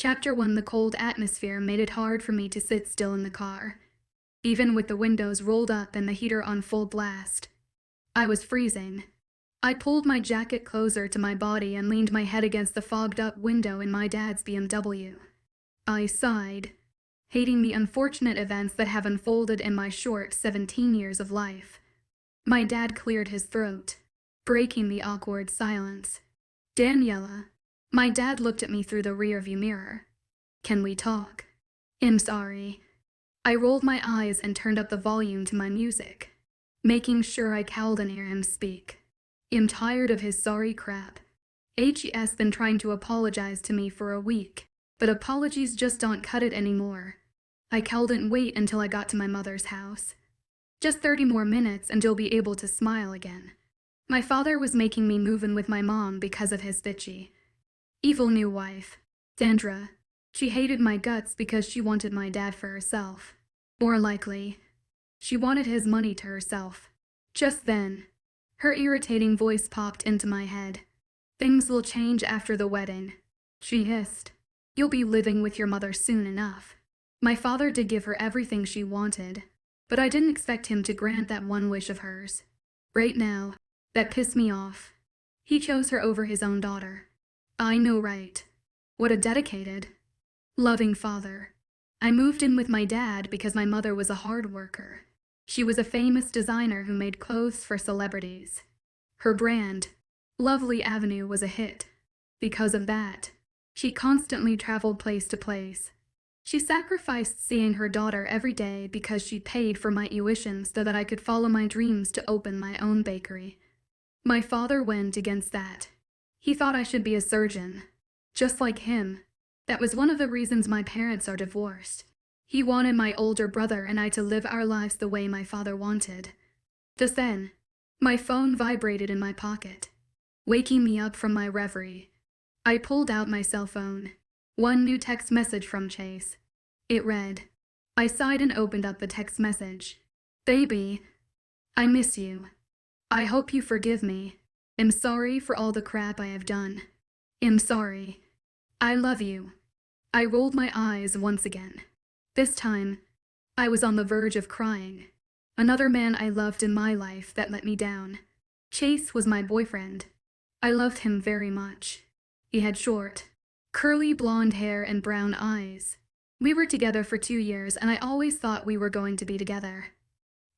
Chapter 1. The cold atmosphere made it hard for me to sit still in the car, even with the windows rolled up and the heater on full blast. I was freezing. I pulled my jacket closer to my body and leaned my head against the fogged-up window in my dad's BMW. I sighed, hating the unfortunate events that have unfolded in my short 17 years of life. My dad cleared his throat, breaking the awkward silence. "Daniella." My dad looked at me through the rearview mirror. "Can we talk?" "I'm sorry." I rolled my eyes and turned up the volume to my music, making sure I couldn't hear him speak. "I'm tired of his sorry crap. He's been trying to apologize to me for a week, but apologies just don't cut it anymore. I couldn't wait until I got to my mother's house. Just 30 more minutes and you'll be able to smile again. My father was making me move in with my mom because of his bitchy, evil new wife, Sandra. She hated my guts because she wanted my dad for herself. More likely, she wanted his money to herself." Just then, her irritating voice popped into my head. "Things will change after the wedding," she hissed. "You'll be living with your mother soon enough." My father did give her everything she wanted, but I didn't expect him to grant that one wish of hers. Right now, that pissed me off. He chose her over his own daughter. I know, right? What a dedicated, loving father. I moved in with my dad because my mother was a hard worker. She was a famous designer who made clothes for celebrities. Her brand, Lovely Avenue, was a hit. Because of that, she constantly traveled place to place. She sacrificed seeing her daughter every day because she paid for my tuition so that I could follow my dreams to open my own bakery. My father went against that. He thought I should be a surgeon, just like him. That was one of the reasons my parents are divorced. He wanted my older brother and I to live our lives the way my father wanted. Just then, my phone vibrated in my pocket, waking me up from my reverie. I pulled out my cell phone. One new text message from Chase. It read. I sighed and opened up the text message. "Baby, I miss you. I hope you forgive me. I'm sorry for all the crap I have done. I'm sorry. I love you." I rolled my eyes once again. This time, I was on the verge of crying. Another man I loved in my life that let me down. Chase was my boyfriend. I loved him very much. He had short, curly blonde hair and brown eyes. We were together for 2 years and I always thought we were going to be together.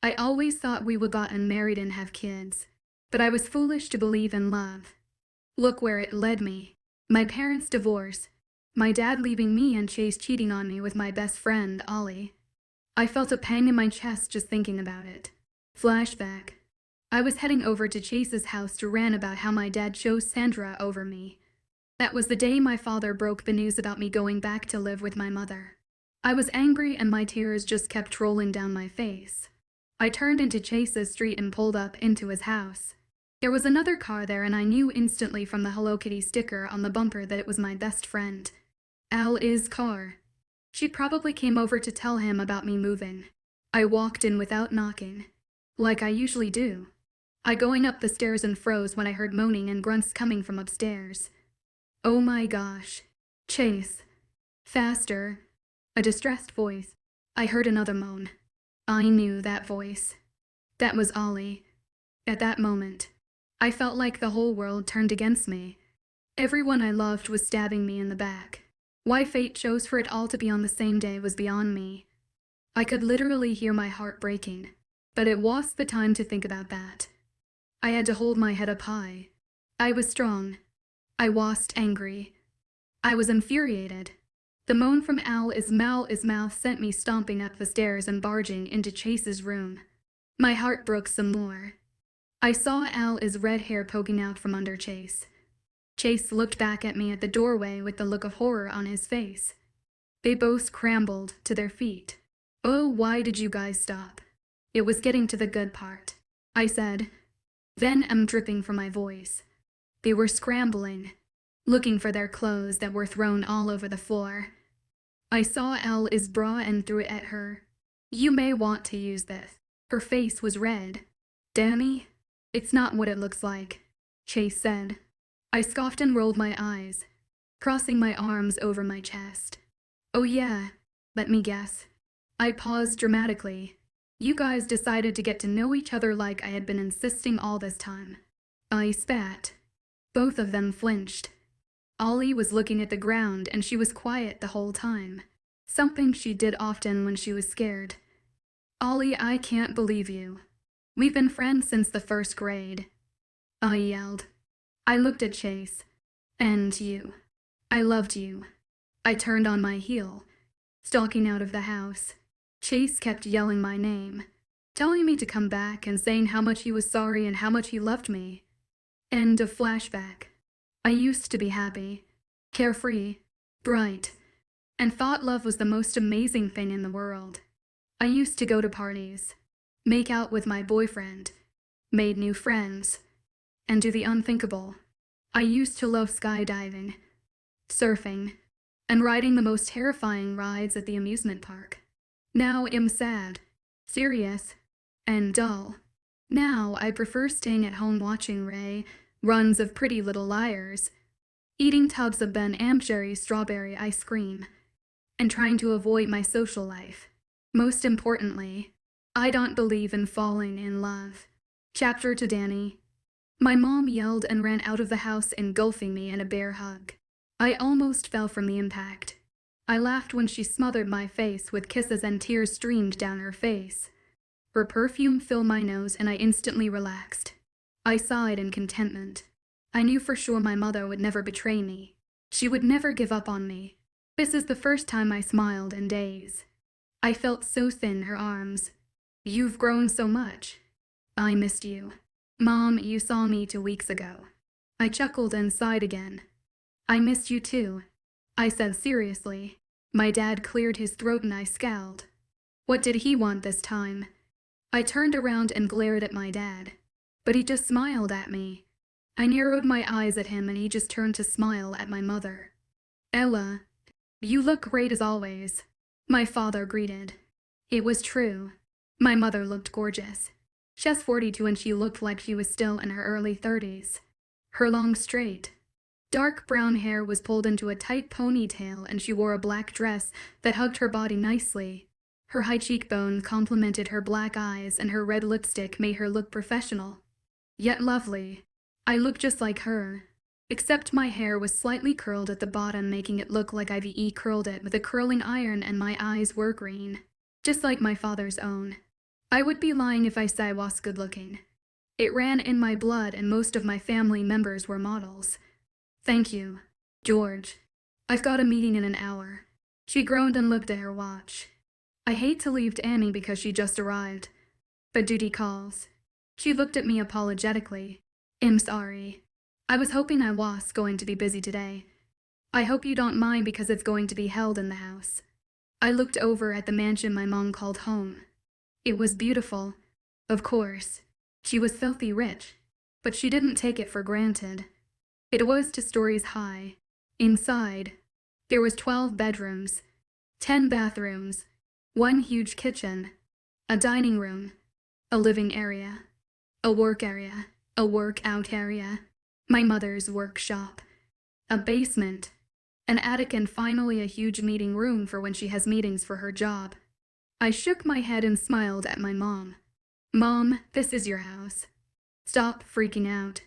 I always thought we would get married and have kids. But I was foolish to believe in love. Look where it led me. My parents' divorce. My dad leaving me and Chase cheating on me with my best friend, Ollie. I felt a pang in my chest just thinking about it. Flashback. I was heading over to Chase's house to rant about how my dad chose Sandra over me. That was the day my father broke the news about me going back to live with my mother. I was angry and my tears just kept rolling down my face. I turned into Chase's street and pulled up into his house. There was another car there and I knew instantly from the Hello Kitty sticker on the bumper that it was my best friend, 𝐊𝐲's car. She probably came over to tell him about me moving. I walked in without knocking, like I usually do. I going up the stairs and froze when I heard moaning and grunts coming from upstairs. "Oh my gosh. Chase. Faster." A distressed voice. I heard another moan. I knew that voice. That was Ollie. At that moment, I felt like the whole world turned against me. Everyone I loved was stabbing me in the back. Why fate chose for it all to be on the same day was beyond me. I could literally hear my heart breaking, but it was the time to think about that. I had to hold my head up high. I was strong. I wasn't angry. I was infuriated. The moan from 𝐊𝐲 sent me stomping up the stairs and barging into Chase's room. My heart broke some more. I saw 𝐿's red hair poking out from under Chase. Chase looked back at me at the doorway with the look of horror on his face. They both scrambled to their feet. "Oh, why did you guys stop?" It was getting to the good part, I said. Then I'm dripping from my voice. They were scrambling, looking for their clothes that were thrown all over the floor. I saw 𝐿's bra and threw it at her. "You may want to use this." Her face was red. "Danny, it's not what it looks like," Chase said. I scoffed and rolled my eyes. crossing my arms over my chest. Oh yeah, let me guess. I paused dramatically. You guys decided to get to know each other like I had been insisting all this time. I spat. Both of them flinched. Ollie was looking at the ground and she was quiet the whole time. Something she did often when she was scared. Ollie, I can't believe you. We've been friends since the 1st grade. I yelled. I looked at Chase. And you. I loved you. I turned on my heel, stalking out of the house. Chase kept yelling my name, telling me to come back and saying how much he was sorry and how much he loved me. End of flashback. I used to be happy, carefree, bright, and thought love was the most amazing thing in the world. I used to go to parties, make out with my boyfriend, made new friends, and do the unthinkable. I used to love skydiving, surfing, and riding the most terrifying rides at the amusement park. Now I'm sad, serious, and dull. Now I prefer staying at home watching runs of Pretty Little Liars, eating tubs of 𝐊𝐤𝐼𝐸 strawberry ice cream, and trying to avoid my social life. Most importantly, I don't believe in falling in love. Chapter to Danny. My mom yelled and ran out of the house, engulfing me in a bear hug. I almost fell from the impact. I laughed when she smothered my face with kisses and tears streamed down her face. Her perfume filled my nose and I instantly relaxed. I sighed in contentment. I knew for sure my mother would never betray me. She would never give up on me. This is the first time I smiled in days. I felt so thin, her arms. You've grown so much. I missed you. Mom, you saw me 2 weeks ago. I chuckled and sighed again. I missed you too, I said seriously. My dad cleared his throat and I scowled. What did he want this time? I turned around and glared at my dad, but he just smiled at me. I narrowed my eyes at him and he just turned to smile at my mother. Ella, you look great as always, my father greeted. It was true. My mother looked gorgeous. She's 42 and she looked like she was still in her early 30s. Her long straight, dark brown hair was pulled into a tight ponytail and she wore a black dress that hugged her body nicely. Her high cheekbones complemented her black eyes and her red lipstick made her look professional, yet lovely. I looked just like her, except my hair was slightly curled at the bottom, making it look like Ivy curled it with a curling iron, and my eyes were green, just like my father's own. I would be lying if I said I was good looking. It ran in my blood and most of my family members were models. Thank you, George. I've got a meeting in an hour. She groaned and looked at her watch. I hate to leave Annie because she just arrived, but duty calls. She looked at me apologetically. I'm sorry. I was hoping I was going to be busy today. I hope you don't mind because it's going to be held in the house. I looked over at the mansion my mom called home. It was beautiful, of course. She was filthy rich, but she didn't take it for granted. It was 2 stories high. Inside, there was 12 bedrooms, 10 bathrooms, 1 huge kitchen, a dining room, a living area, a work area, a workout area, my mother's workshop, a basement, an attic, and finally a huge meeting room for when she has meetings for her job. I shook my head and smiled at my mom. Mom, this is your house. Stop freaking out.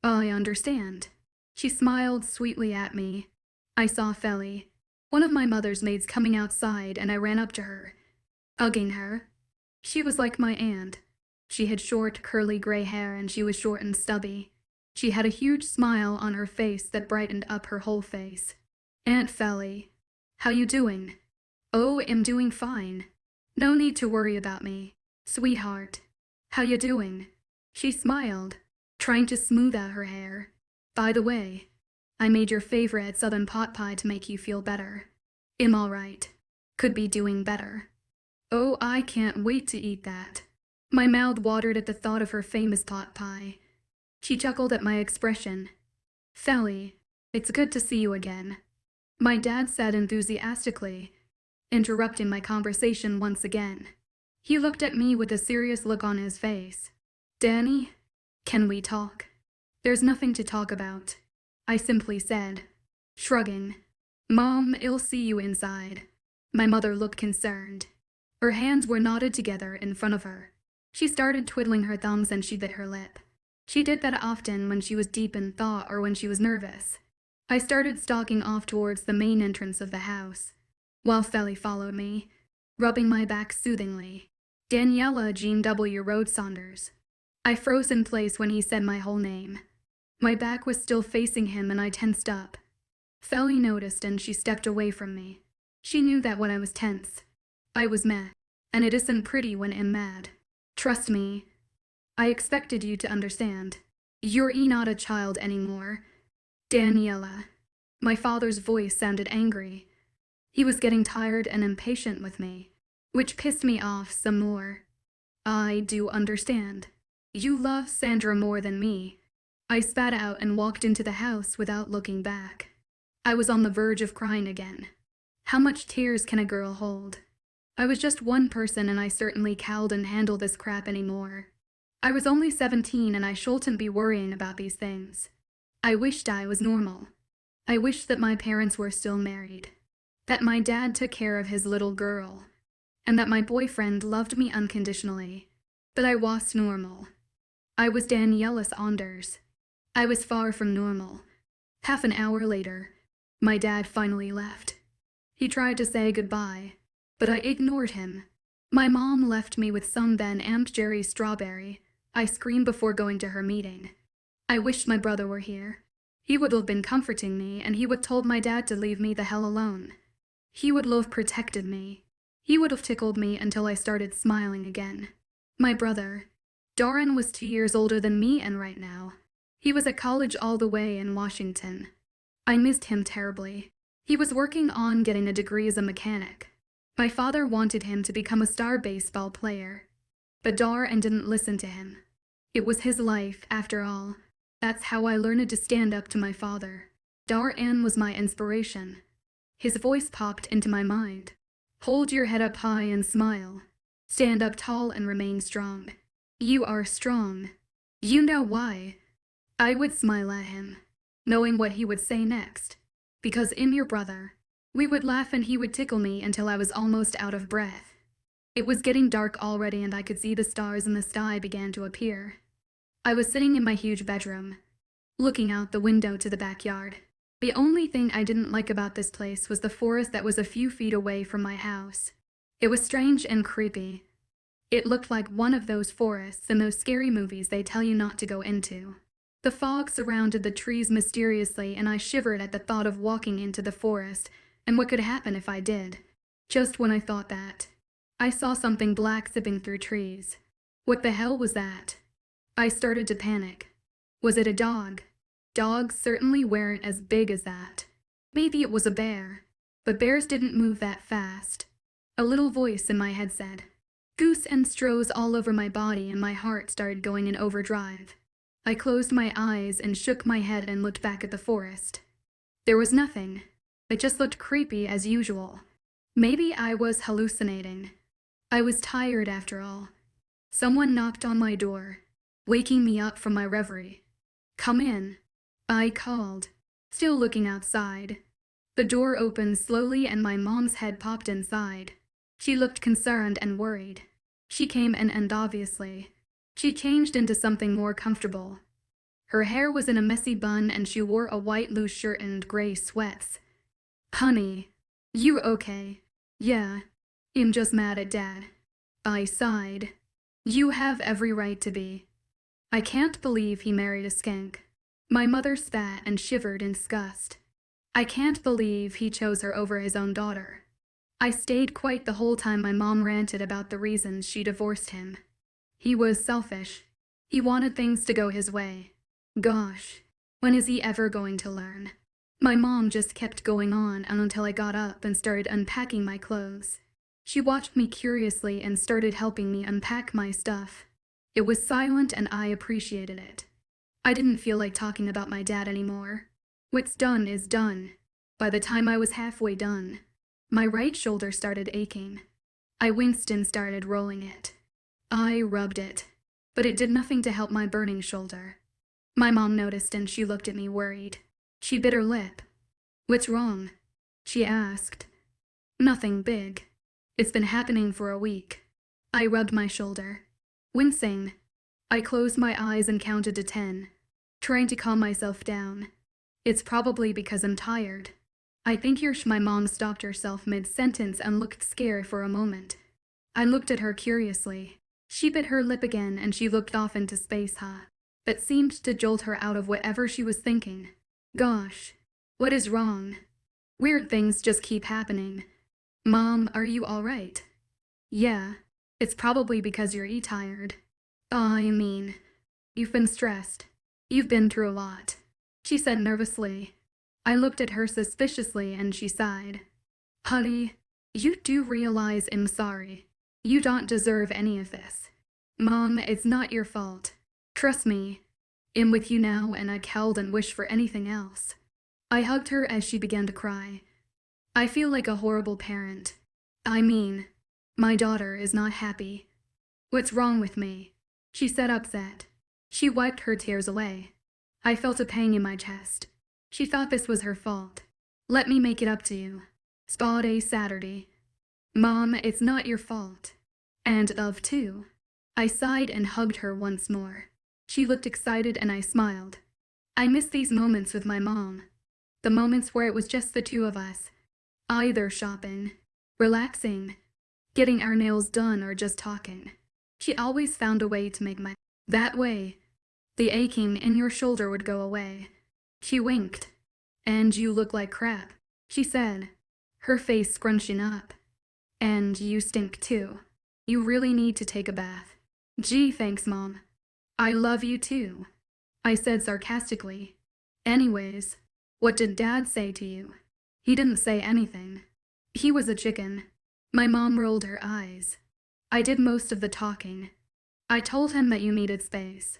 I understand. She smiled sweetly at me. I saw Felly, one of my mother's maids, coming outside, and I ran up to her, hugging her. She was like my aunt. She had short, curly gray hair and she was short and stubby. She had a huge smile on her face that brightened up her whole face. Aunt Felly, how you doing? Oh, I'm doing fine. No need to worry about me. Sweetheart, how you doing? She smiled, trying to smooth out her hair. By the way, I made your favorite southern pot pie to make you feel better. I'm all right. Could be doing better. Oh, I can't wait to eat that. My mouth watered at the thought of her famous pot pie. She chuckled at my expression. Felly, it's good to see you again, my dad said enthusiastically, interrupting my conversation once again. He looked at me with a serious look on his face. Danny, can we talk? There's nothing to talk about, I simply said. Shrugging. "Mom, I'll see you inside." My mother looked concerned. Her hands were knotted together in front of her. She started twiddling her thumbs and she bit her lip. She did that often when she was deep in thought or when she was nervous. I started stalking off towards the main entrance of the house, while Felly followed me, rubbing my back soothingly. "Daniella 𝐊𝐤 𝐑𝐞𝐿. I froze in place when he said my whole name. My back was still facing him and I tensed up. Felly noticed and she stepped away from me. She knew that when I was tense, I was mad, and it isn't pretty when I'm mad. Trust me. I expected you to understand. You're not a child anymore. Daniella." My father's voice sounded angry. He was getting tired and impatient with me, which pissed me off some more. "I do understand. You love Sandra more than me." I spat out and walked into the house without looking back. I was on the verge of crying again. How much tears can a girl hold? I was just one person and I certainly couldn't handle this crap anymore. I was only 17 and I shouldn't be worrying about these things. I wished I was normal. I wished that my parents were still married, that my dad took care of his little girl, and that my boyfriend loved me unconditionally. But I was normal. I was Daniella 𝐊𝐤. I was far from normal. Half an hour later, my dad finally left. He tried to say goodbye, but I ignored him. My mom left me with some Ben and Jerry's strawberry. I screamed before going to her meeting. I wished my brother were here. He would have been comforting me and he would have told my dad to leave me the hell alone. He would have protected me. He would have tickled me until I started smiling again. My brother, Darren, was 2 years older than me and right now, he was at college all the way in Washington. I missed him terribly. He was working on getting a degree as a mechanic. My father wanted him to become a star baseball player, but Darren didn't listen to him. It was his life, after all. That's how I learned to stand up to my father. Darren was my inspiration. His voice popped into my mind. "Hold your head up high and smile. Stand up tall and remain strong. You are strong. You know why." I would smile at him, knowing what he would say next. "Because I'm your brother." We would laugh and he would tickle me until I was almost out of breath. It was getting dark already and I could see the stars in the sky began to appear. I was sitting in my huge bedroom, looking out the window to the backyard. The only thing I didn't like about this place was the forest that was a few feet away from my house. It was strange and creepy. It looked like one of those forests in those scary movies they tell you not to go into. The fog surrounded the trees mysteriously and I shivered at the thought of walking into the forest and what could happen if I did. Just when I thought that, I saw something black zipping through trees. What the hell was that? I started to panic. Was it a dog? Dogs certainly weren't as big as that. Maybe it was a bear, but bears didn't move that fast. A little voice in my head said, "Goose and strows all over my body," and my heart started going in overdrive. I closed my eyes and shook my head and looked back at the forest. There was nothing. It just looked creepy as usual. Maybe I was hallucinating. I was tired after all. Someone knocked on my door, waking me up from my reverie. "Come in," I called, still looking outside. The door opened slowly and my mom's head popped inside. She looked concerned and worried. She came in and obviously, she changed into something more comfortable. Her hair was in a messy bun and she wore a white loose shirt and gray sweats. "Honey, you okay?" "Yeah, I'm just mad at Dad." I sighed. "You have every right to be. I can't believe he married a skank." My mother spat and shivered in disgust. "I can't believe he chose her over his own daughter." I stayed quiet the whole time my mom ranted about the reasons she divorced him. He was selfish. He wanted things to go his way. Gosh, when is he ever going to learn? My mom just kept going on until I got up and started unpacking my clothes. She watched me curiously and started helping me unpack my stuff. It was silent and I appreciated it. I didn't feel like talking about my dad anymore. What's done is done. By the time I was halfway done, my right shoulder started aching. I winced and started rolling it. I rubbed it, but it did nothing to help my burning shoulder. My mom noticed and she looked at me worried. She bit her lip. "What's wrong?" she asked. "Nothing big. It's been happening for a week." I rubbed my shoulder. Wincing, I closed my eyes and counted to 10, trying to calm myself down. "It's probably because I'm tired. I think my mom stopped herself mid-sentence and looked scared for a moment. I looked at her curiously. She bit her lip again and she looked off into space, That seemed to jolt her out of whatever she was thinking. "Gosh, what is wrong? Weird things just keep happening. Mom, are you alright?" "Yeah, it's probably because you're tired." I mean, you've been stressed. You've been through a lot," she said nervously. I looked at her suspiciously and she sighed. "Honey, you do realize I'm sorry. You don't deserve any of this. Mom, it's not your fault. Trust me. I'm with you now and I couldn't wish for anything else." I hugged her as she began to cry. "I feel like a horrible parent. I mean, my daughter is not happy." "What's wrong with me?" she said, upset. She wiped her tears away. I felt a pang in my chest. She thought this was her fault. "Let me make it up to you. Spa day Saturday." "Mom, it's not your fault. And love too." I sighed and hugged her once more. She looked excited and I smiled. I miss these moments with my mom. The moments where it was just the two of us. Either shopping, relaxing, getting our nails done, or just talking. She always found a way to make that way, the aching in your shoulder would go away. She winked. "And you look like crap," she said, her face scrunching up. "And you stink too. You really need to take a bath." "Gee, thanks, Mom. I love you too," I said sarcastically. "Anyways, what did Dad say to you?" "He didn't say anything. He was a chicken." My mom rolled her eyes. "I did most of the talking. I told him that you needed space.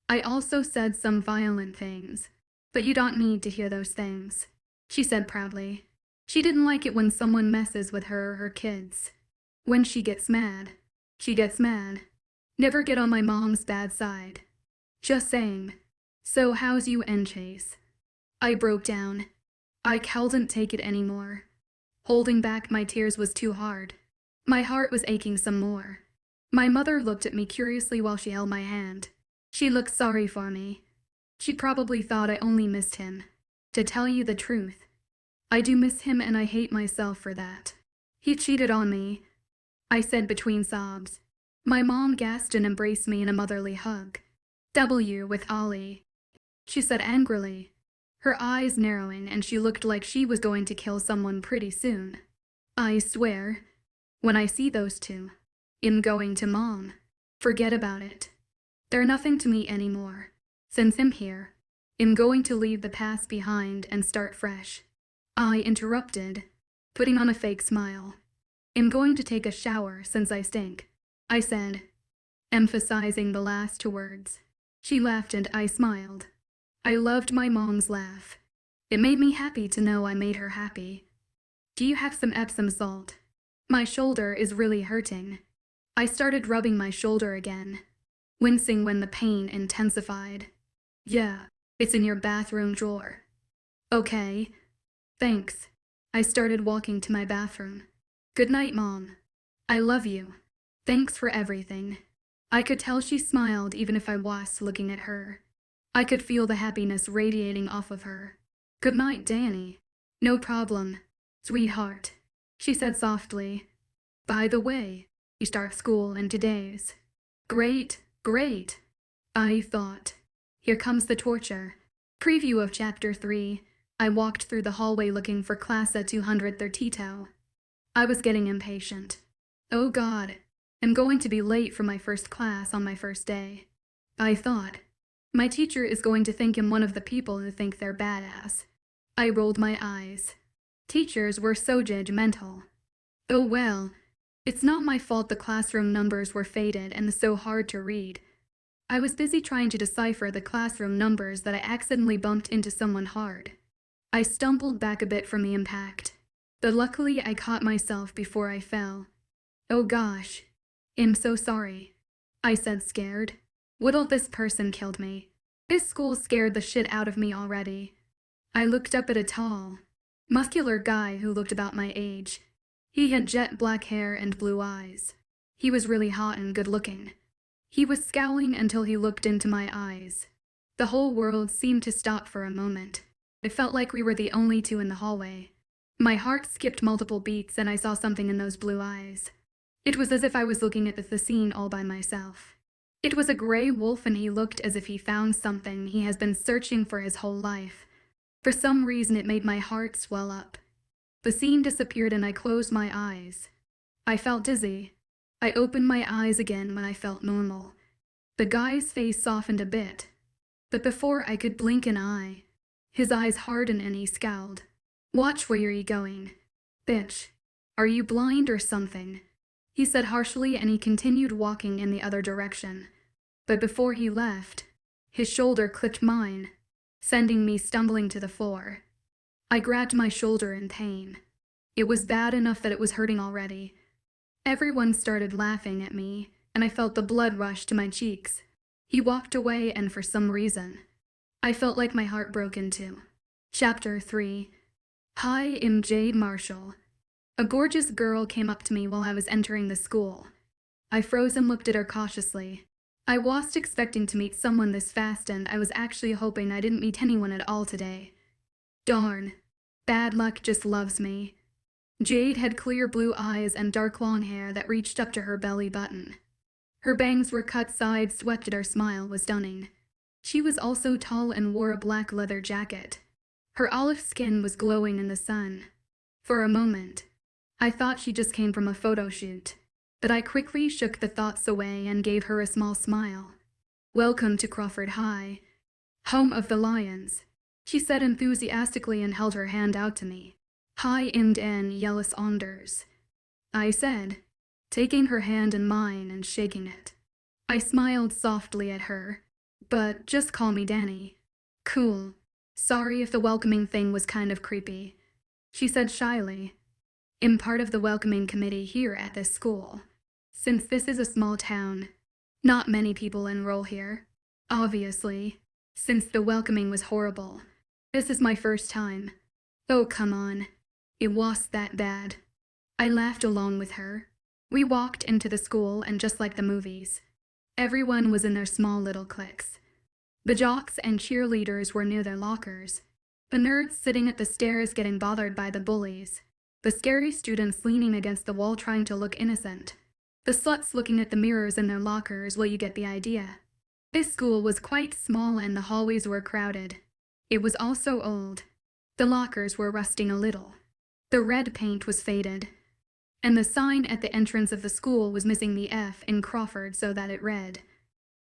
I also said some violent things, but you don't need to hear those things," she said proudly. She didn't like it when someone messes with her or her kids. When she gets mad, she gets mad. Never get on my mom's bad side. Just saying. "So how's you and Chase?" I broke down. I couldn't take it anymore. Holding back my tears was too hard. My heart was aching some more. My mother looked at me curiously while she held my hand. She looked sorry for me. She probably thought I only missed him. To tell you the truth, I do miss him and I hate myself for that. "He cheated on me," I said between sobs. My mom gasped and embraced me in a motherly hug. With Ollie," she said angrily, her eyes narrowing, and she looked like she was going to kill someone pretty soon. "I swear, when I see those two, I'm going to Mom. Forget about it. They're nothing to me anymore. Since I'm here, I'm going to leave the past behind and start fresh." I interrupted, putting on a fake smile. "I'm going to take a shower since I stink," I said, emphasizing the last two words. She laughed and I smiled. I loved my mom's laugh. It made me happy to know I made her happy. "Do you have some Epsom salt? My shoulder is really hurting." I started rubbing my shoulder again, wincing when the pain intensified. "Yeah, it's in your bathroom drawer." "Okay. Thanks." I started walking to my bathroom. "Good night, Mom. I love you. Thanks for everything." I could tell she smiled even if I was looking at her. I could feel the happiness radiating off of her. "Good night, Danny." "No problem, sweetheart," she said softly. "By the way, you start school in 2 days." Great. I thought. Here comes the torture. Preview of Chapter 3. I walked through the hallway looking for class at 232. I was getting impatient. Oh God, I'm going to be late for my first class on my first day. I thought. My teacher is going to think I'm one of the people who think they're badass. I rolled my eyes. Teachers were so judgmental. Oh well, it's not my fault the classroom numbers were faded and so hard to read. I was busy trying to decipher the classroom numbers that I accidentally bumped into someone hard. I stumbled back a bit from the impact, but luckily I caught myself before I fell. "Oh gosh, I'm so sorry," I said scared. What'll this person killed me? This school scared the shit out of me already. I looked up at a tall, Muscular guy who looked about my age. He had jet black hair and blue eyes. He was really hot and good looking. He was scowling until he looked into my eyes. The whole world seemed to stop for a moment. It felt like we were the only two in the hallway. My heart skipped multiple beats and I saw something in those blue eyes. It was as if I was looking at the scene all by myself. It was a gray wolf and he looked as if he found something he has been searching for his whole life. For some reason it made my heart swell up. The scene disappeared and I closed my eyes. I felt dizzy. I opened my eyes again when I felt normal. The guy's face softened a bit. But before I could blink an eye, his eyes hardened and he scowled. "Watch where you're going. Bitch, are you blind or something?" He said harshly and he continued walking in the other direction. But before he left, his shoulder clipped mine, sending me stumbling to the floor. I grabbed my shoulder in pain. It was bad enough that it was hurting already. Everyone started laughing at me, and I felt the blood rush to my cheeks. He walked away and for some reason, I felt like my heart broke in two. Chapter 3. Hi, I'm Jade Marshall. A gorgeous girl came up to me while I was entering the school. I froze and looked at her cautiously. I wasn't expecting to meet someone this fast and I was actually hoping I didn't meet anyone at all today. Darn. Bad luck just loves me. Jade had clear blue eyes and dark long hair that reached up to her belly button. Her bangs were cut sides swept and her smile was stunning. She was also tall and wore a black leather jacket. Her olive skin was glowing in the sun. For a moment, I thought she just came from a photo shoot, but I quickly shook the thoughts away and gave her a small smile. "Welcome to Crawford High, home of the Lions," she said enthusiastically and held her hand out to me. "Hi, I'm Daniella Saunders," I said, taking her hand in mine and shaking it. I smiled softly at her, "But just call me Danny." "Cool. Sorry if the welcoming thing was kind of creepy," she said shyly. "I'm part of the welcoming committee here at this school. Since this is a small town, not many people enroll here. Obviously, since the welcoming was horrible, this is my first time." "Oh, come on. It wasn't that bad." I laughed along with her. We walked into the school and just like the movies, everyone was in their small little cliques. The jocks and cheerleaders were near their lockers, the nerds sitting at the stairs getting bothered by the bullies, the scary students leaning against the wall trying to look innocent, the sluts looking at the mirrors in their lockers. Well, you get the idea. This school was quite small and the hallways were crowded. It was also old. The lockers were rusting a little. The red paint was faded, and the sign at the entrance of the school was missing the F in Crawford so that it read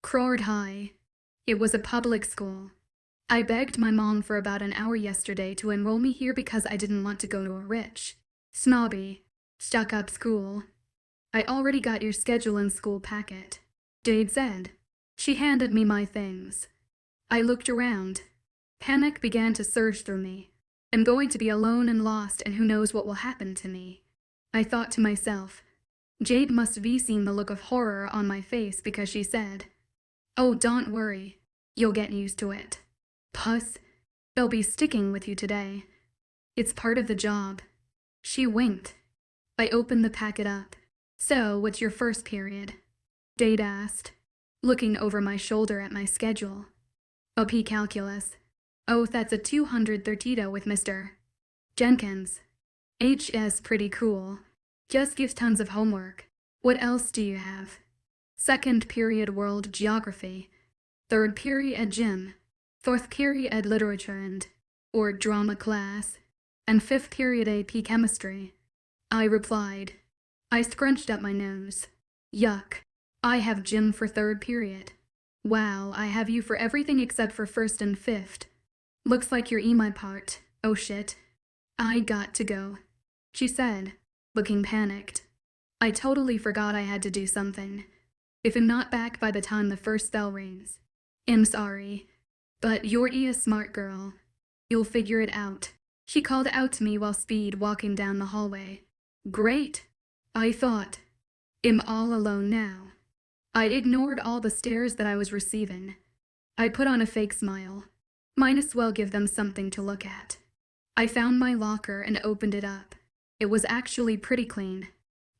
Crawford High. It was a public school. I begged my mom for about an hour yesterday to enroll me here because I didn't want to go to a rich, snobby, stuck-up school. "I already got your schedule and school packet," Jade said. She handed me my things. I looked around. Panic began to surge through me. I'm going to be alone and lost and who knows what will happen to me. I thought to myself. Jade must have seen the look of horror on my face because she said, "Oh, don't worry. You'll get used to it. Plus, they'll be sticking with you today. It's part of the job." She winked. I opened the packet up. "So, what's your first period?" Jade asked, looking over my shoulder at my schedule. "OP Calculus. Oh, that's a 230 with Mr. Jenkins. HS pretty cool. Just gives tons of homework. What else do you have?" "Second period World Geography. Third period Gym. Fourth period Literature or Drama class. And fifth period AP Chemistry," I replied. I scrunched up my nose. "Yuck. I have gym for third period." "Wow, I have you for everything except for first and fifth. Looks like you're my part. Oh shit. I got to go," she said, looking panicked. I totally forgot I had to do something. If I'm not back by the time the first bell rings, I'm sorry. But you're a smart girl. You'll figure it out. She called out to me while speed walking down the hallway. Great, I thought. I'm all alone now. I ignored all the stares that I was receiving. I put on a fake smile. Might as well give them something to look at. I found my locker and opened it up. It was actually pretty clean.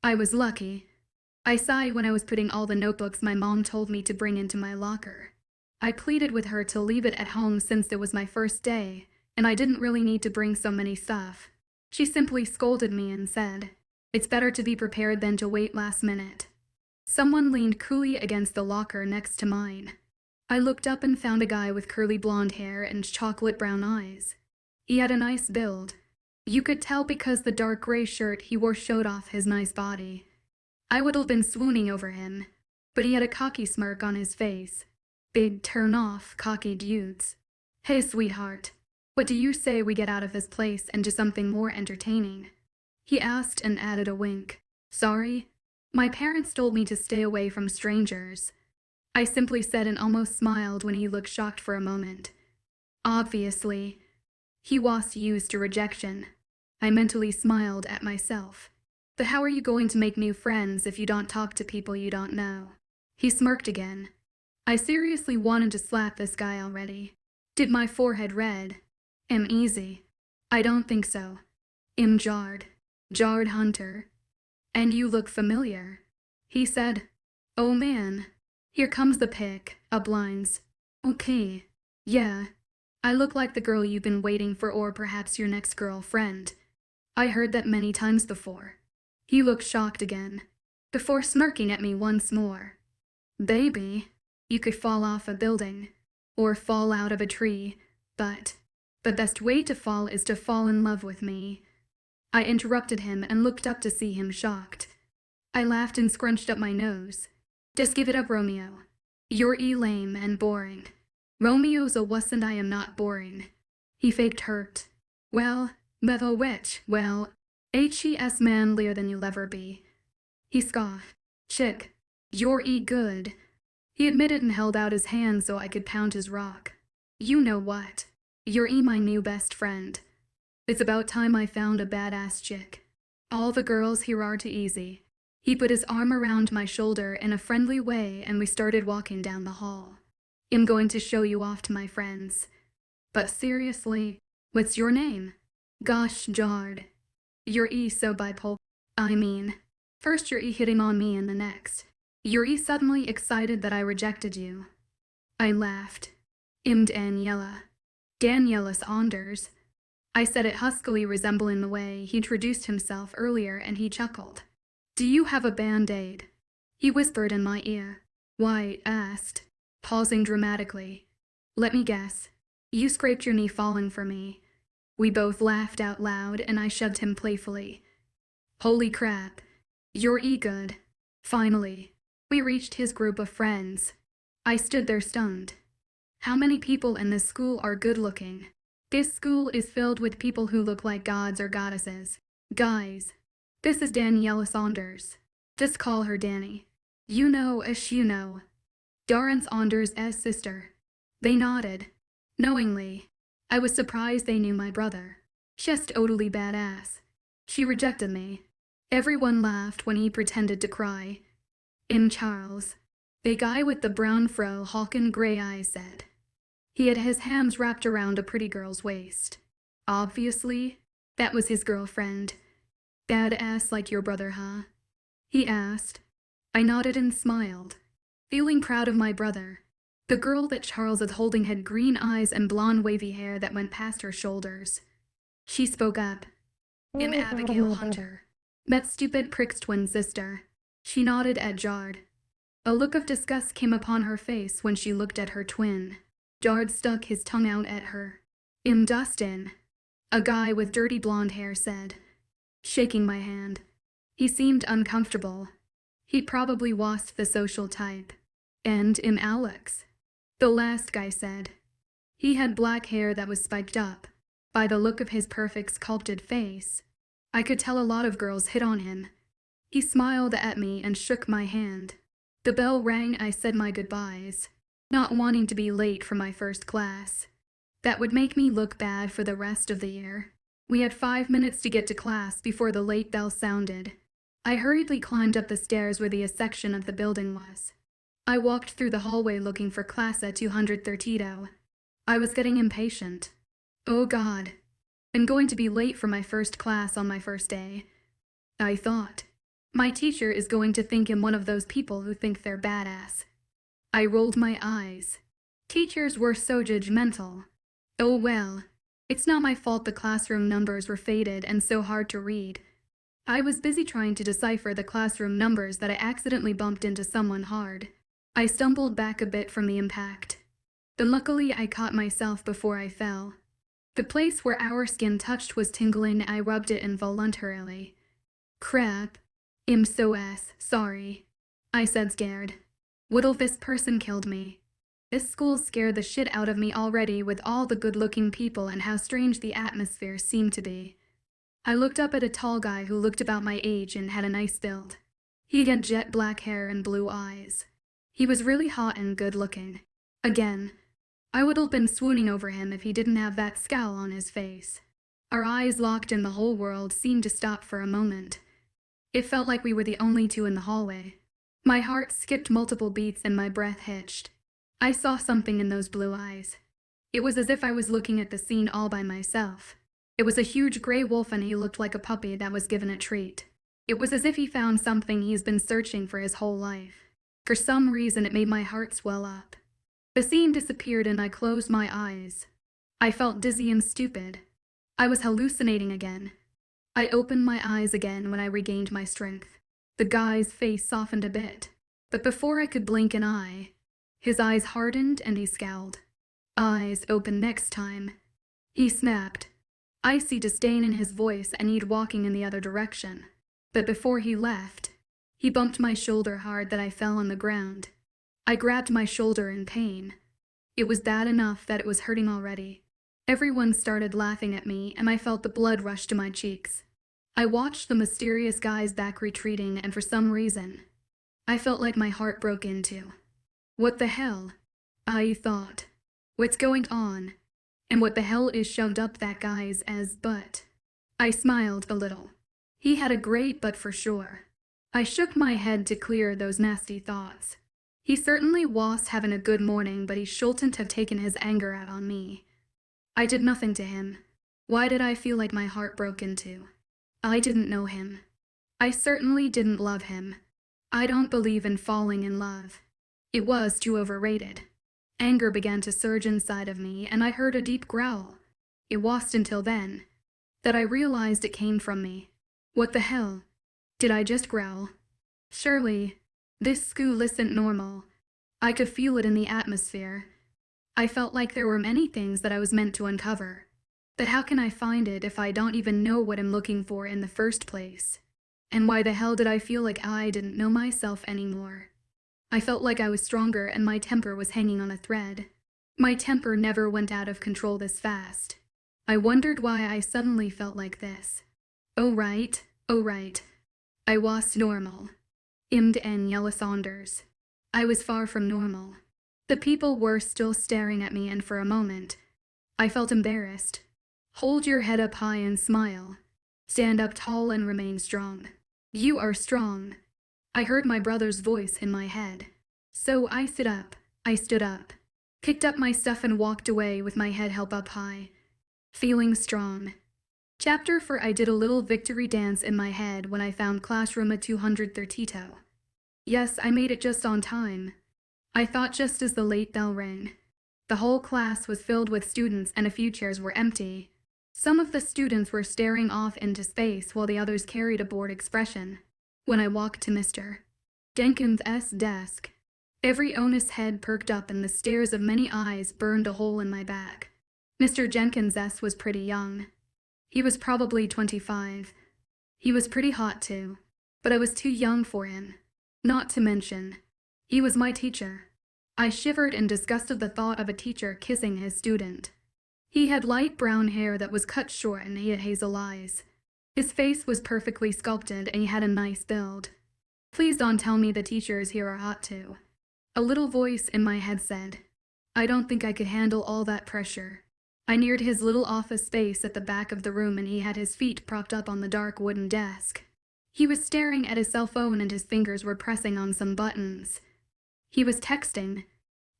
I was lucky. I sighed when I was putting all the notebooks my mom told me to bring into my locker. I pleaded with her to leave it at home since it was my first day, and I didn't really need to bring so many stuff. She simply scolded me and said, "It's better to be prepared than to wait last minute." Someone leaned coolly against the locker next to mine. I looked up and found a guy with curly blonde hair and chocolate brown eyes. He had a nice build. You could tell because the dark gray shirt he wore showed off his nice body. I would have been swooning over him, but he had a cocky smirk on his face. Big turn-off, cocky dudes. "Hey, sweetheart, what do you say we get out of this place and do something more entertaining?" he asked and added a wink. "Sorry, my parents told me to stay away from strangers." I simply said and almost smiled when he looked shocked for a moment. Obviously, he was used to rejection. I mentally smiled at myself. But how are you going to make new friends if you don't talk to people you don't know? He smirked again. I seriously wanted to slap this guy already. Did my forehead red? Easy. I don't think so. Jard Hunter. And you look familiar. He said, "Oh man, here comes the pic, blinds. Okay, yeah. I look like the girl you've been waiting for or perhaps your next girlfriend. I heard that many times before." He looked shocked again, before smirking at me once more. "Baby, you could fall off a building, or fall out of a tree, but the best way to fall is to fall in love with me." I interrupted him and looked up to see him shocked. I laughed and scrunched up my nose. "Just give it up, Romeo. You're lame and boring." "Romeo's a wuss and I am not boring." He faked hurt. "Well, metal witch, well, hes manlier than you'll ever be." He scoffed. "Chick, you're good." He admitted and held out his hand so I could pound his rock. "You know what? You're my new best friend. It's about time I found a badass chick. All the girls here are too easy." He put his arm around my shoulder in a friendly way and we started walking down the hall. "I'm going to show you off to my friends. But seriously, what's your name?" "Gosh, Jard. You're so bipolar. I mean, first you're hitting on me and the next. You're suddenly excited that I rejected you." I laughed. "I'm Daniella. Daniella Saunders." I said it huskily, resembling the way he introduced himself earlier, and he chuckled. "Do you have a band-aid?" he whispered in my ear. White asked, pausing dramatically. "Let me guess. You scraped your knee falling for me." We both laughed out loud and I shoved him playfully. "Holy crap. You're good." Finally, we reached his group of friends. I stood there stunned. How many people in this school are good-looking? This school is filled with people who look like gods or goddesses. "Guys, this is Daniella Saunders. Just call her Danny. You know Darren Saunders' sister." They nodded. Knowingly. I was surprised they knew my brother. Just totally badass. She rejected me. Everyone laughed when he pretended to cry. Charles. The guy with the brown fro, hawking gray eyes said. He had his hands wrapped around a pretty girl's waist. Obviously, that was his girlfriend. "Badass like your brother, huh?" he asked. I nodded and smiled, feeling proud of my brother. The girl that Charles was holding had green eyes and blonde wavy hair that went past her shoulders. She spoke up. "I'm Abigail Hunter. That stupid prick's twin sister." She nodded at Jard. A look of disgust came upon her face when she looked at her twin. Jard stuck his tongue out at her. "Dustin," a guy with dirty blonde hair said, shaking my hand. He seemed uncomfortable. He probably was the social type. "And Alex," the last guy said. He had black hair that was spiked up. By the look of his perfect sculpted face, I could tell a lot of girls hit on him. He smiled at me and shook my hand. The bell rang. I said my goodbyes, not wanting to be late for my first class. That would make me look bad for the rest of the year. We had 5 minutes to get to class before the late bell sounded. I hurriedly climbed up the stairs where the section of the building was. I walked through the hallway looking for class at 230. I was getting impatient. Oh God, I'm going to be late for my first class on my first day. I thought. My teacher is going to think I'm one of those people who think they're badass. I rolled my eyes. Teachers were so judgmental. Oh well. It's not my fault the classroom numbers were faded and so hard to read. I was busy trying to decipher the classroom numbers that I accidentally bumped into someone hard. I stumbled back a bit from the impact. Then luckily I caught myself before I fell. The place where our skin touched was tingling and I rubbed it involuntarily. Crap. I'm so sorry. I said scared. What'll this person killed me? This school scared the shit out of me already with all the good-looking people and how strange the atmosphere seemed to be. I looked up at a tall guy who looked about my age and had a nice build. He had jet black hair and blue eyes. He was really hot and good-looking. Again, I would have been swooning over him if he didn't have that scowl on his face. Our eyes locked and the whole world seemed to stop for a moment. It felt like we were the only two in the hallway. My heart skipped multiple beats and my breath hitched. I saw something in those blue eyes. It was as if I was looking at the scene all by myself. It was a huge gray wolf and he looked like a puppy that was given a treat. It was as if he found something he's been searching for his whole life. For some reason it made my heart swell up. The scene disappeared and I closed my eyes. I felt dizzy and stupid. I was hallucinating again. I opened my eyes again when I regained my strength. The guy's face softened a bit, but before I could blink an eye, his eyes hardened and he scowled. Eyes open next time. He snapped. Icy disdain in his voice and he'd walking in the other direction. But before he left, he bumped my shoulder hard that I fell on the ground. I grabbed my shoulder in pain. It was bad enough that it was hurting already. Everyone started laughing at me and I felt the blood rush to my cheeks. I watched the mysterious guy's back retreating and for some reason, I felt like my heart broke into. What the hell? I thought. What's going on? And what the hell is shoved up that guy's butt? I smiled a little. He had a great butt for sure. I shook my head to clear those nasty thoughts. He certainly was having a good morning, but he shouldn't have taken his anger out on me. I did nothing to him. Why did I feel like my heart broke into? I didn't know him. I certainly didn't love him. I don't believe in falling in love. It was too overrated. Anger began to surge inside of me, and I heard a deep growl. It wasn't until then that I realized it came from me. What the hell? Did I just growl? Surely, this school isn't normal. I could feel it in the atmosphere. I felt like there were many things that I was meant to uncover. But how can I find it if I don't even know what I'm looking for in the first place? And why the hell did I feel like I didn't know myself anymore? I felt like I was stronger and my temper was hanging on a thread. My temper never went out of control this fast. I wondered why I suddenly felt like this. Oh right. I was normal. 𝐿𝐤𝐬𝐤𝐬 Saunders. I was far from normal. The people were still staring at me and for a moment, I felt embarrassed. Hold your head up high and smile. Stand up tall and remain strong. You are strong. I heard my brother's voice in my head. So I stood up, picked up my stuff and walked away with my head held up high, feeling strong. Chapter 4. I did a little victory dance in my head when I found classroom at 232. Yes, I made it just on time. I thought just as the late bell rang. The whole class was filled with students and a few chairs were empty. Some of the students were staring off into space while the others carried a bored expression. When I walked to Mr. Jenkins' desk, every owner's head perked up and the stares of many eyes burned a hole in my back. Mr. Jenkins' was pretty young. He was probably 25. He was pretty hot too, but I was too young for him. Not to mention, he was my teacher. I shivered in disgust of the thought of a teacher kissing his student. He had light brown hair that was cut short and he had hazel eyes. His face was perfectly sculpted and he had a nice build. Please don't tell me the teachers here are hot too. A little voice in my head said. I don't think I could handle all that pressure. I neared his little office space at the back of the room and he had his feet propped up on the dark wooden desk. He was staring at his cell phone and his fingers were pressing on some buttons. He was texting.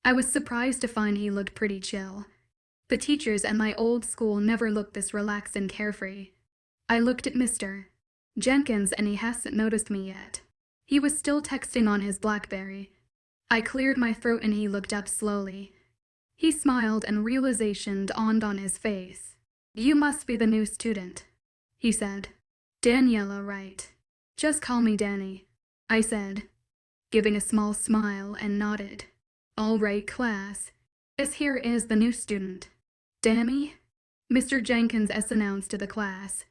I was surprised to find he looked pretty chill. The teachers at my old school never looked this relaxed and carefree. I looked at Mr. Jenkins and he hasn't noticed me yet. He was still texting on his BlackBerry. I cleared my throat and he looked up slowly. He smiled and realization dawned on his face. "You must be the new student," he said. "Daniella, right? Just call me Danny," I said, giving a small smile and nodded. "All right, class. This here is the new student. Danny?" Mr. Jenkins announced to the class.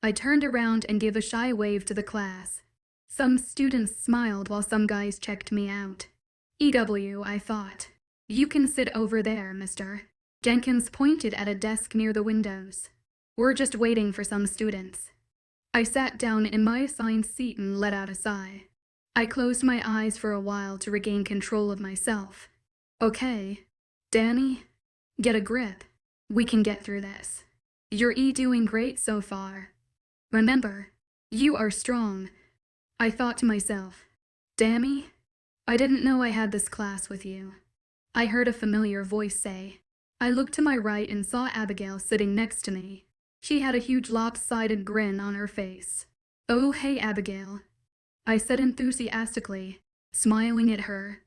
I turned around and gave a shy wave to the class. Some students smiled while some guys checked me out. "EW," I thought. "You can sit over there, mister." Jenkins pointed at a desk near the windows. "We're just waiting for some students." I sat down in my assigned seat and let out a sigh. I closed my eyes for a while to regain control of myself. "Okay, Danny, get a grip. We can get through this. You're doing great so far. Remember, you are strong," I thought to myself. "Dammy, I didn't know I had this class with you," I heard a familiar voice say. I looked to my right and saw Abigail sitting next to me. She had a huge lopsided grin on her face. "Oh, hey, Abigail," I said enthusiastically, smiling at her.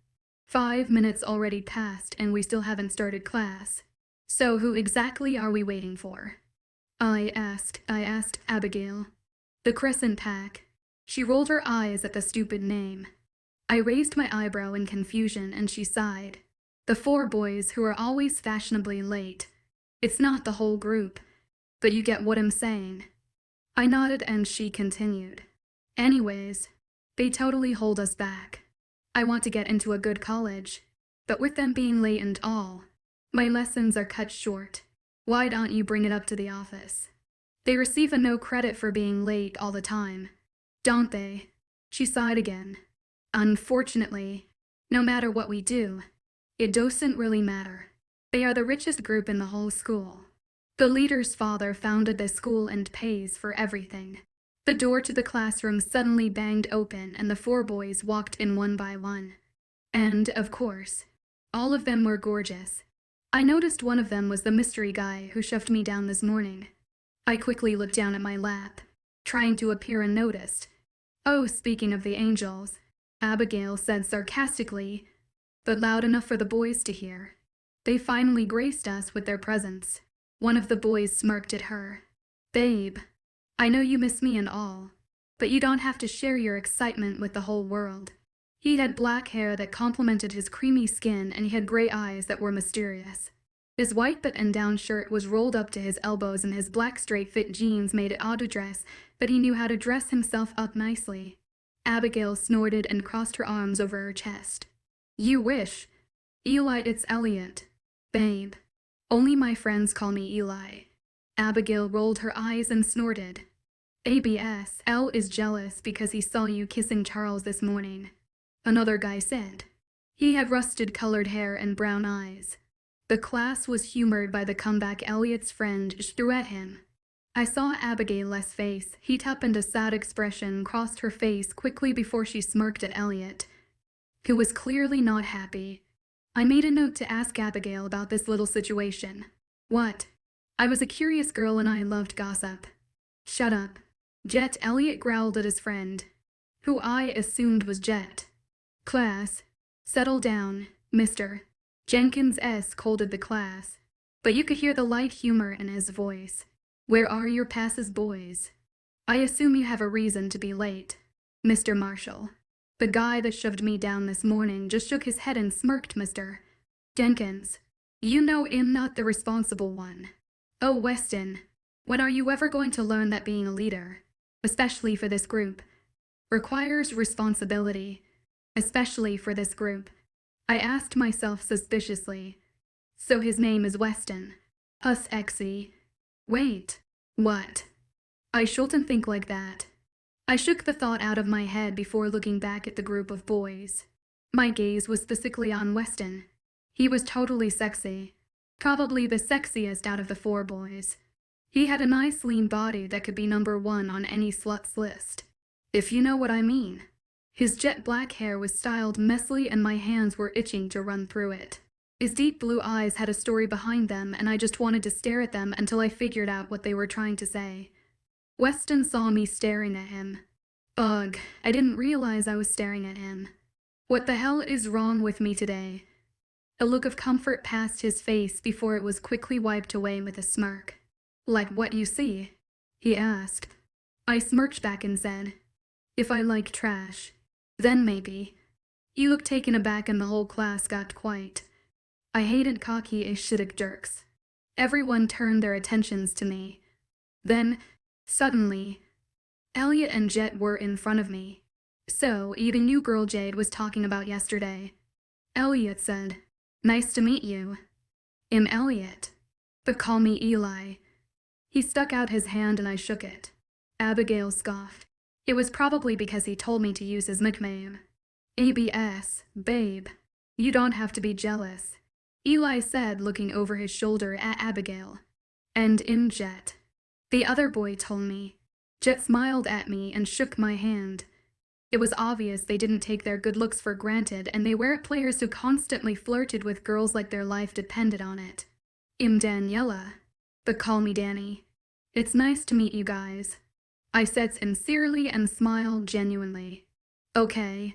5 minutes already passed and we still haven't started class. "So who exactly are we waiting for?" I asked Abigail. "The Crescent pack." She rolled her eyes at the stupid name. I raised my eyebrow in confusion and she sighed. "The 4 boys who are always fashionably late. It's not the whole group, but you get what I'm saying." I nodded and she continued. "Anyways, they totally hold us back. I want to get into a good college, but with them being late and all, my lessons are cut short. Why don't you bring it up to the office? They receive a no credit for being late all the time, don't they?" She sighed again. "Unfortunately, no matter what we do, it doesn't really matter. They are the richest group in the whole school. The leader's father founded the school and pays for everything." The door to the classroom suddenly banged open and the 4 boys walked in one by one. And, of course, all of them were gorgeous. I noticed one of them was the mystery guy who shoved me down this morning. I quickly looked down at my lap, trying to appear unnoticed. "Oh, speaking of the angels," Abigail said sarcastically, but loud enough for the boys to hear. "They finally graced us with their presence." One of the boys smirked at her. "Babe, I know you miss me and all, but you don't have to share your excitement with the whole world." He had black hair that complemented his creamy skin and he had gray eyes that were mysterious. His white button-down shirt was rolled up to his elbows and his black straight-fit jeans made it odd to dress, but he knew how to dress himself up nicely. Abigail snorted and crossed her arms over her chest. "You wish. Eli, it's Elliot. Babe. Only my friends call me Eli." Abigail rolled her eyes and snorted. "ABS, L is jealous because he saw you kissing Charles this morning," another guy said. He had rusted-colored hair and brown eyes. The class was humored by the comeback Elliot's friend threw at him. I saw Abigail's face heat up and a sad expression crossed her face quickly before she smirked at Elliot, who was clearly not happy. I made a note to ask Abigail about this little situation. "What?" I was a curious girl and I loved gossip. "Shut up, Jet," Elliot growled at his friend, who I assumed was Jet. "Class, settle down, Mr. Jenkins scolded the class, but you could hear the light humor in his voice. "Where are your passes, boys? I assume you have a reason to be late." "Mr. Marshall, the guy that shoved me down this morning, just shook his head and smirked. "Mr. Jenkins, you know I'm not the responsible one." "Oh, Weston, when are you ever going to learn that being a leader, especially for this group, requires responsibility, especially for this group?" I asked myself suspiciously. "So his name is Weston. Us Exy. Wait, what? I shouldn't think like that." I shook the thought out of my head before looking back at the group of boys. My gaze was specifically on Weston. He was totally sexy. Probably the sexiest out of the 4 boys. He had a nice lean body that could be number 1 on any slut's list, if you know what I mean. His jet black hair was styled messily and my hands were itching to run through it. His deep blue eyes had a story behind them, and I just wanted to stare at them until I figured out what they were trying to say. Weston saw me staring at him. Ugh, I didn't realize I was staring at him. What the hell is wrong with me today? A look of comfort passed his face before it was quickly wiped away with a smirk. Like what you see? He asked. I smirked back and said, if I like trash, then maybe. He looked taken aback and the whole class got quiet. I hated cocky 𝐿𝐸 jerks. Everyone turned their attentions to me. Then, suddenly, Elliot and Jet were in front of me. So, the new girl Jade was talking about yesterday. Elliot said, nice to meet you. I'm Elliot, but call me Eli. He stuck out his hand and I shook it. Abigail scoffed. It was probably because he told me to use his nickname. ABS, babe. You don't have to be jealous, Eli said, looking over his shoulder at Abigail. And in Jet. The other boy told me. Jet smiled at me and shook my hand. It was obvious they didn't take their good looks for granted, and they weren't players who constantly flirted with girls like their life depended on it. I'm Daniella, but call me Danny. It's nice to meet you guys, I said sincerely and smiled genuinely. Okay,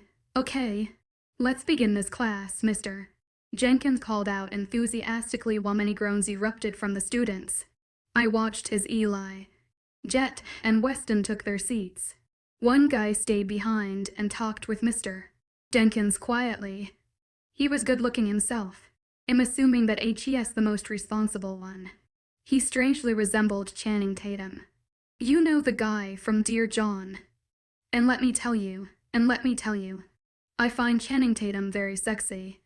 let's begin this class, mister. Jenkins called out enthusiastically while many groans erupted from the students. I watched as Eli, Jet, and Weston took their seats. One guy stayed behind and talked with Mr. Jenkins quietly. He was good-looking himself. I'm assuming that HE's the most responsible one. He strangely resembled Channing Tatum. You know the guy from Dear John. And let me tell you, I find Channing Tatum very sexy.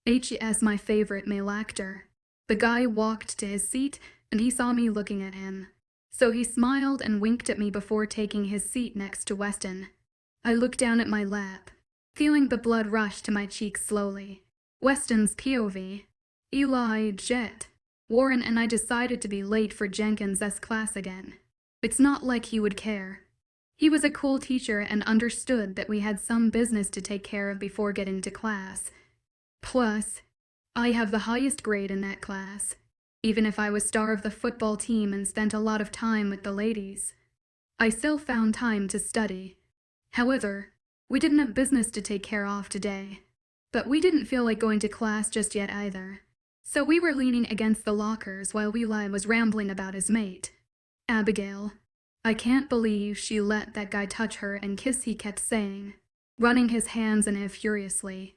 HE's my favorite male actor. The guy walked to his seat and he saw me looking at him. So he smiled and winked at me before taking his seat next to Weston. I looked down at my lap, feeling the blood rush to my cheeks slowly. Weston's POV. Eli, Jet, Warren and I decided to be late for Jenkins' class again. It's not like he would care. He was a cool teacher and understood that we had some business to take care of before getting to class. Plus, I have the highest grade in that class, even if I was star of the football team and spent a lot of time with the ladies. I still found time to study. However, we didn't have business to take care of today. But we didn't feel like going to class just yet either. So we were leaning against the lockers while Eli was rambling about his mate. Abigail. I can't believe she let that guy touch her and kiss, he kept saying, running his hands in it furiously.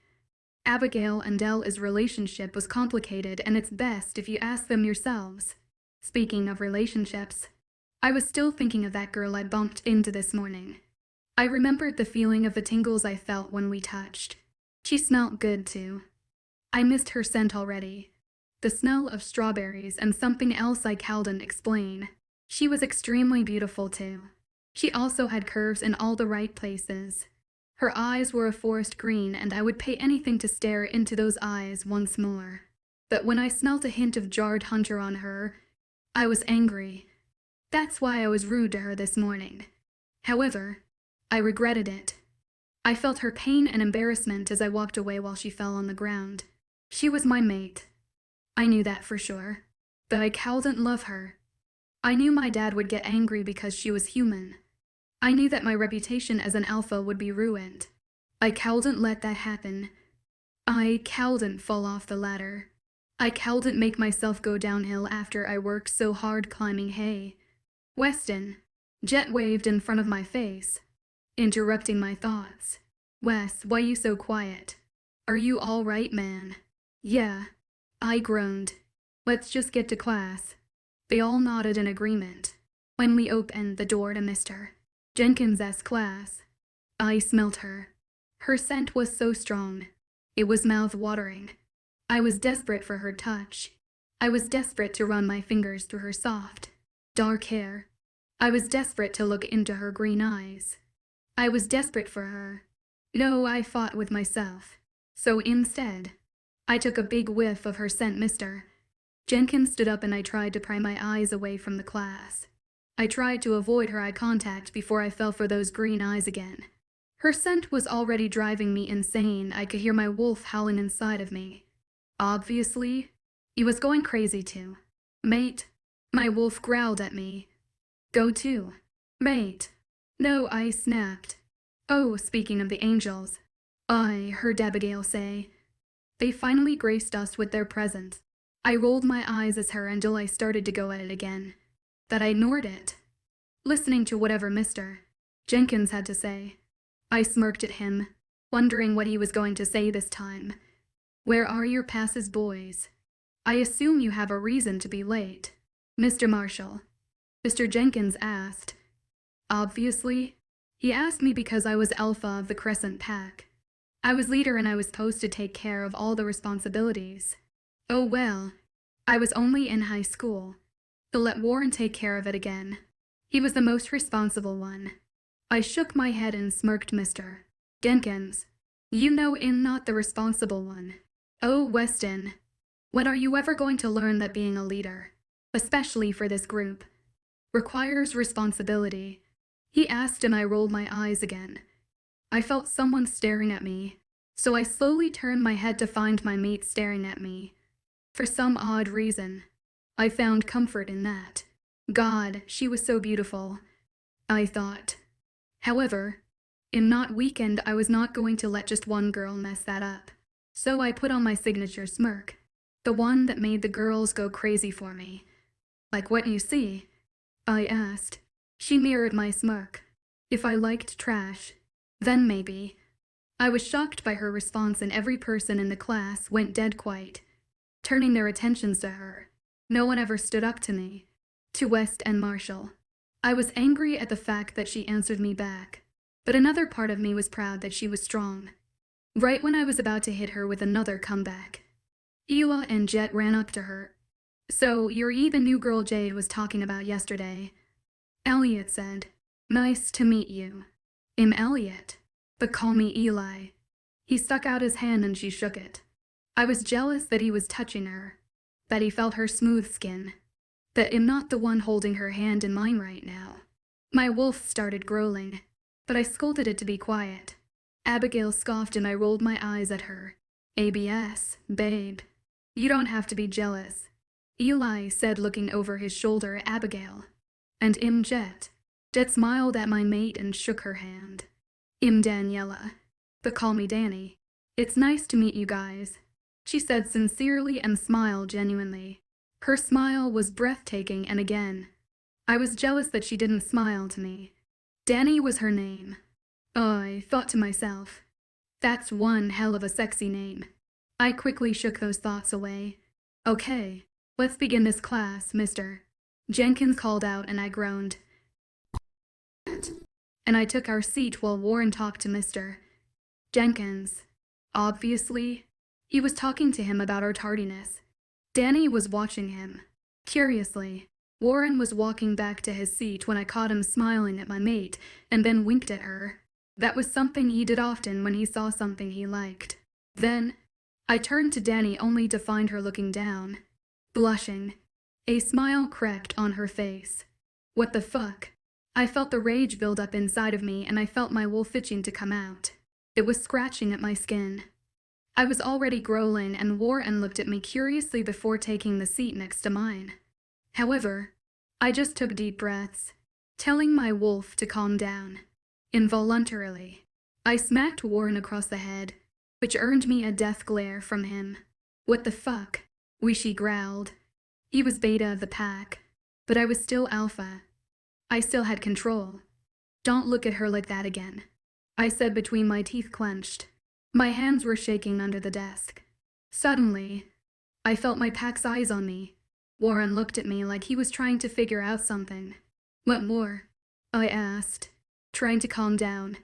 Abigail and 𝐿's relationship was complicated, and it's best if you ask them yourselves. Speaking of relationships, I was still thinking of that girl I bumped into this morning. I remembered the feeling of the tingles I felt when we touched. She smelled good too. I missed her scent already. The smell of strawberries and something else I couldn't explain. She was extremely beautiful too. She also had curves in all the right places. Her eyes were a forest green, and I would pay anything to stare into those eyes once more. But when I smelt a hint of jarred hunter on her, I was angry. That's why I was rude to her this morning. However, I regretted it. I felt her pain and embarrassment as I walked away while she fell on the ground. She was my mate. I knew that for sure. But I couldn't love her. I knew my dad would get angry because she was human. I knew that my reputation as an alpha would be ruined. I couldn't let that happen. I couldn't fall off the ladder. I couldn't make myself go downhill after I worked so hard climbing hay. Weston. Jet waved in front of my face, interrupting my thoughts. Wes, why you so quiet? Are you all right, man? Yeah. I groaned. Let's just get to class. They all nodded in agreement. When we opened the door to Mr. Jenkins' class, I smelt her. Her scent was so strong. It was mouth-watering. I was desperate for her touch. I was desperate to run my fingers through her soft, dark hair. I was desperate to look into her green eyes. I was desperate for her. No, I fought with myself. So instead, I took a big whiff of her scent. Mr. Jenkins stood up and I tried to pry my eyes away from the class. I tried to avoid her eye contact before I fell for those green eyes again. Her scent was already driving me insane. I could hear my wolf howling inside of me. Obviously, he was going crazy too. Mate, my wolf growled at me. Go to. Mate. No, I snapped. Oh, speaking of the angels, I heard 𝐊𝐢𝐳 say. They finally graced us with their presence. I rolled my eyes at her until I started to go at it again. That I ignored it, listening to whatever Mr. Jenkins had to say. I smirked at him, wondering what he was going to say this time. Where are your passes, boys? I assume you have a reason to be late, Mr. Marshall. Mr. Jenkins asked. Obviously, he asked me because I was alpha of the Crescent pack. I was leader and I was supposed to take care of all the responsibilities. Oh well, I was only in high school. So let Warren take care of it again. He was the most responsible one. I shook my head and smirked. Mr. Jenkins, you know I'm not the responsible one. Oh, Weston, when are you ever going to learn that being a leader, especially for this group, requires responsibility? He asked and I rolled my eyes again. I felt someone staring at me, so I slowly turned my head to find my mate staring at me. For some odd reason, I found comfort in that. God, she was so beautiful, I thought. However, in that weekend I was not going to let just one girl mess that up. So I put on my signature smirk, the one that made the girls go crazy for me. Like what you see? I asked. She mirrored my smirk. If I liked trash, then maybe. I was shocked by her response and every person in the class went dead quiet, turning their attentions to her. No one ever stood up to me, to West and Marshall. I was angry at the fact that she answered me back, but another part of me was proud that she was strong. Right when I was about to hit her with another comeback, Ella and Jet ran up to her. So, you're the new girl Jade was talking about yesterday, Elliot said. Nice to meet you. I'm Elliot, but call me Eli. He stuck out his hand and she shook it. I was jealous that he was touching her, that he felt her smooth skin, that I'm not the one holding her hand in mine right now. My wolf started growling, but I scolded it to be quiet. Abigail scoffed and I rolled my eyes at her. ABS, babe. You don't have to be jealous, Eli said, looking over his shoulder at Abigail. And Jet. Jet smiled at my mate and shook her hand. Daniella, but call me Danny. It's nice to meet you guys, she said sincerely and smiled genuinely. Her smile was breathtaking, and again, I was jealous that she didn't smile to me. Danny was her name. I thought to myself, that's one hell of a sexy name. I quickly shook those thoughts away. Okay, let's begin this class, Mr. Jenkins called out, and I groaned. And I took our seat while Warren talked to Mr. Jenkins. Obviously, he was talking to him about our tardiness. Danny was watching him. Curiously, Warren was walking back to his seat when I caught him smiling at my mate and then winked at her. That was something he did often when he saw something he liked. Then, I turned to Danny only to find her looking down, blushing. A smile crept on her face. What the fuck? I felt the rage build up inside of me and I felt my wolf itching to come out. It was scratching at my skin. I was already growling and Warren looked at me curiously before taking the seat next to mine. However, I just took deep breaths, telling my wolf to calm down. Involuntarily, I smacked Warren across the head, which earned me a death glare from him. What the fuck? Wishy growled. He was beta of the pack, but I was still alpha. I still had control. Don't look at her like that again, I said between my teeth clenched. My hands were shaking under the desk. Suddenly, I felt my pack's eyes on me. Warren looked at me like he was trying to figure out something. What more? I asked, trying to calm down.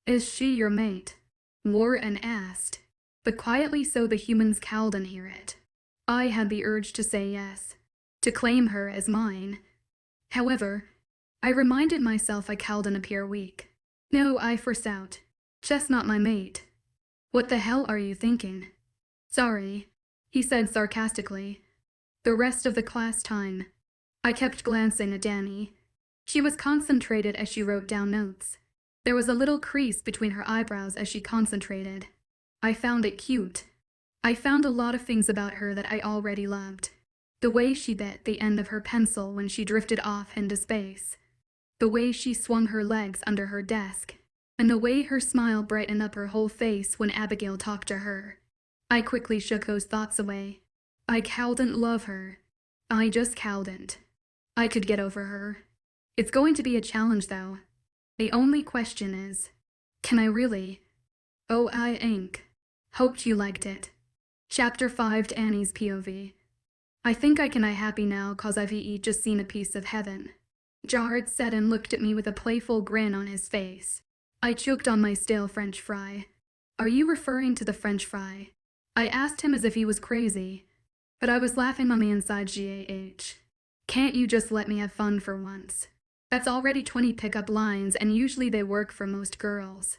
Is she your mate? Warren asked, but quietly so the humans didn't hear it. I had the urge to say yes, to claim her as mine. However, I reminded myself I didn't appear weak. No, I forced out. Just not my mate. What the hell are you thinking? Sorry, he said sarcastically. The rest of the class time, I kept glancing at Danny. She was concentrated as she wrote down notes. There was a little crease between her eyebrows as she concentrated. I found it cute. I found a lot of things about her that I already loved. The way she bit the end of her pencil when she drifted off into space. The way she swung her legs under her desk. And the way her smile brightened up her whole face when Abigail talked to her. I quickly shook those thoughts away. I couldn't love her. I just couldn't. I could get over her. It's going to be a challenge though. The only question is, can I really? Oh, I ink. Hoped you liked it. Chapter 5 Annie's POV. I think I can be happy now cause I've just seen a piece of heaven. Jared said and looked at me with a playful grin on his face. I choked on my stale French fry. Are you referring to the French fry? I asked him as if he was crazy. But I was laughing on the inside. Can't you just let me have fun for once? That's already 20 pickup lines and usually they work for most girls.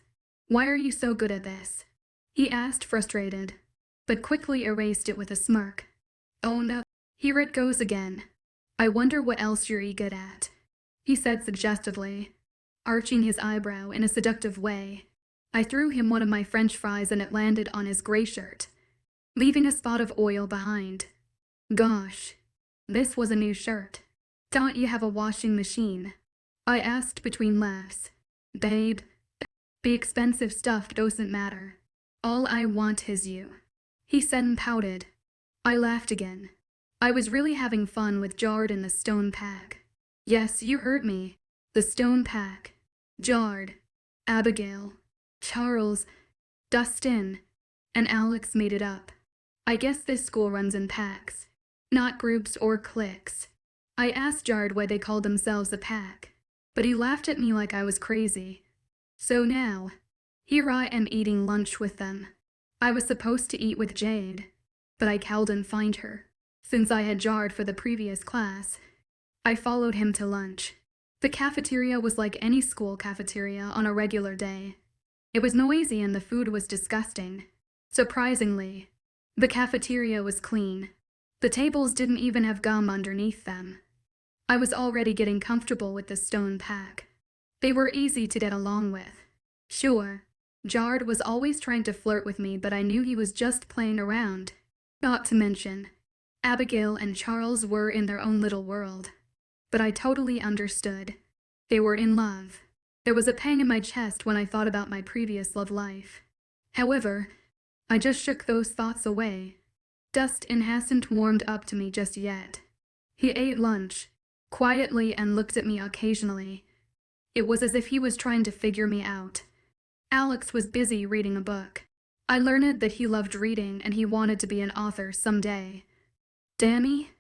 Why are you so good at this? He asked, frustrated, but quickly erased it with a smirk. Oh no, here it goes again. I wonder what else you're good at, he said suggestively, arching his eyebrow in a seductive way. I threw him one of my French fries and it landed on his gray shirt, leaving a spot of oil behind. Gosh, this was a new shirt. Don't you have a washing machine? I asked between laughs. Babe, the expensive stuff doesn't matter. All I want is you, he said and pouted. I laughed again. I was really having fun with Jared and the stone pack. Yes, you heard me. The stone pack. Jared, Abigail, Charles, Dustin, and Alex made it up. I guess this school runs in packs, not groups or cliques. I asked Jared why they called themselves a pack, but he laughed at me like I was crazy. So now, here I am eating lunch with them. I was supposed to eat with Jade, but I couldn't find her. Since I had Jared for the previous class, I followed him to lunch. The cafeteria was like any school cafeteria on a regular day. It was noisy and the food was disgusting. Surprisingly, the cafeteria was clean. The tables didn't even have gum underneath them. I was already getting comfortable with the stone pack. They were easy to get along with. Sure, Jared was always trying to flirt with me, but I knew he was just playing around. Not to mention, Abigail and Charles were in their own little world. But I totally understood. They were in love. There was a pang in my chest when I thought about my previous love life. However, I just shook those thoughts away. Dustin hasn't warmed up to me just yet. He ate lunch, quietly, and looked at me occasionally. It was as if he was trying to figure me out. Alex was busy reading a book. I learned that he loved reading and he wanted to be an author someday. Danny,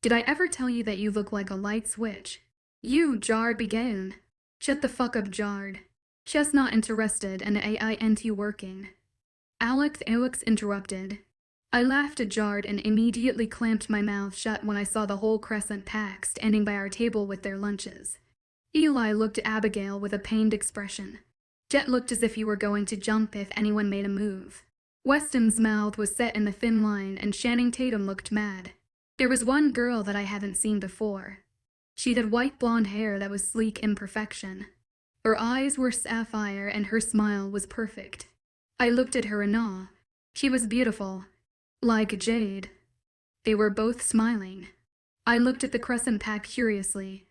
did I ever tell you that you look like a light switch? You, Jared began. Shut the fuck up, Jared. Just not interested in 𝐴𝐼NT working. Alex interrupted. I laughed at Jared and immediately clamped my mouth shut when I saw the whole Crescent pack standing by our table with their lunches. Eli looked at Abigail with a pained expression. Jet looked as if he were going to jump if anyone made a move. Weston's mouth was set in a thin line and Channing Tatum looked mad. There was one girl that I hadn't seen before. She had white blonde hair that was sleek in perfection. Her eyes were sapphire and her smile was perfect. I looked at her in awe. She was beautiful. Like Jade. They were both smiling. I looked at the Crescent pack curiously.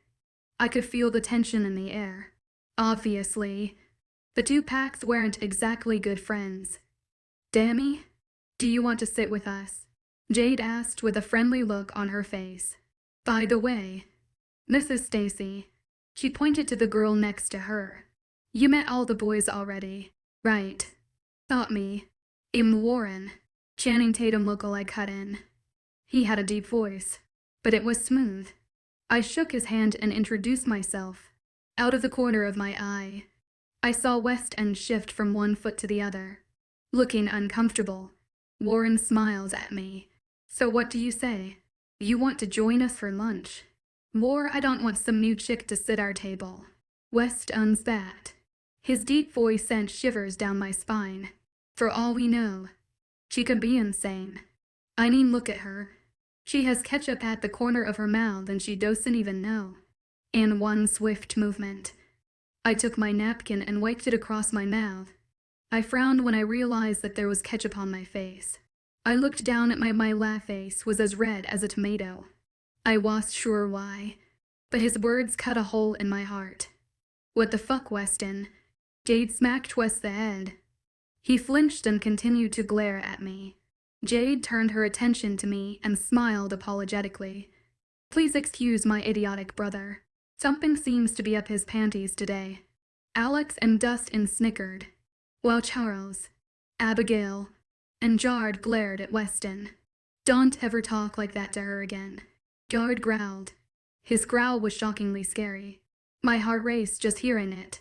I could feel the tension in the air. Obviously, the two packs weren't exactly good friends. Dammy, do you want to sit with us? Jade asked with a friendly look on her face. By the way, this is Stacy. She pointed to the girl next to her. You met all the boys already, right? Thought me. Warren. Channing Tatum lookalike cut in. He had a deep voice, but it was smooth. I shook his hand and introduced myself. Out of the corner of my eye, I saw Weston shift from one foot to the other. Looking uncomfortable, Warren smiled at me. So what do you say? You want to join us for lunch? Or I don't want some new chick to sit our table. Weston spat. His deep voice sent shivers down my spine. For all we know, she could be insane. I mean, look at her. She has ketchup at the corner of her mouth and she doesn't even know. In one swift movement, I took my napkin and wiped it across my mouth. I frowned when I realized that there was ketchup on my face. I looked down at my laugh face was as red as a tomato. I wasn't sure why, but his words cut a hole in my heart. What the fuck, Weston? Jade smacked West the head. He flinched and continued to glare at me. Jade turned her attention to me and smiled apologetically. Please excuse my idiotic brother. Something seems to be up his panties today. Alex and Dustin snickered, while Charles, Abigail, and Jard glared at Weston. Don't ever talk like that to her again. Jard growled. His growl was shockingly scary. My heart raced just hearing it.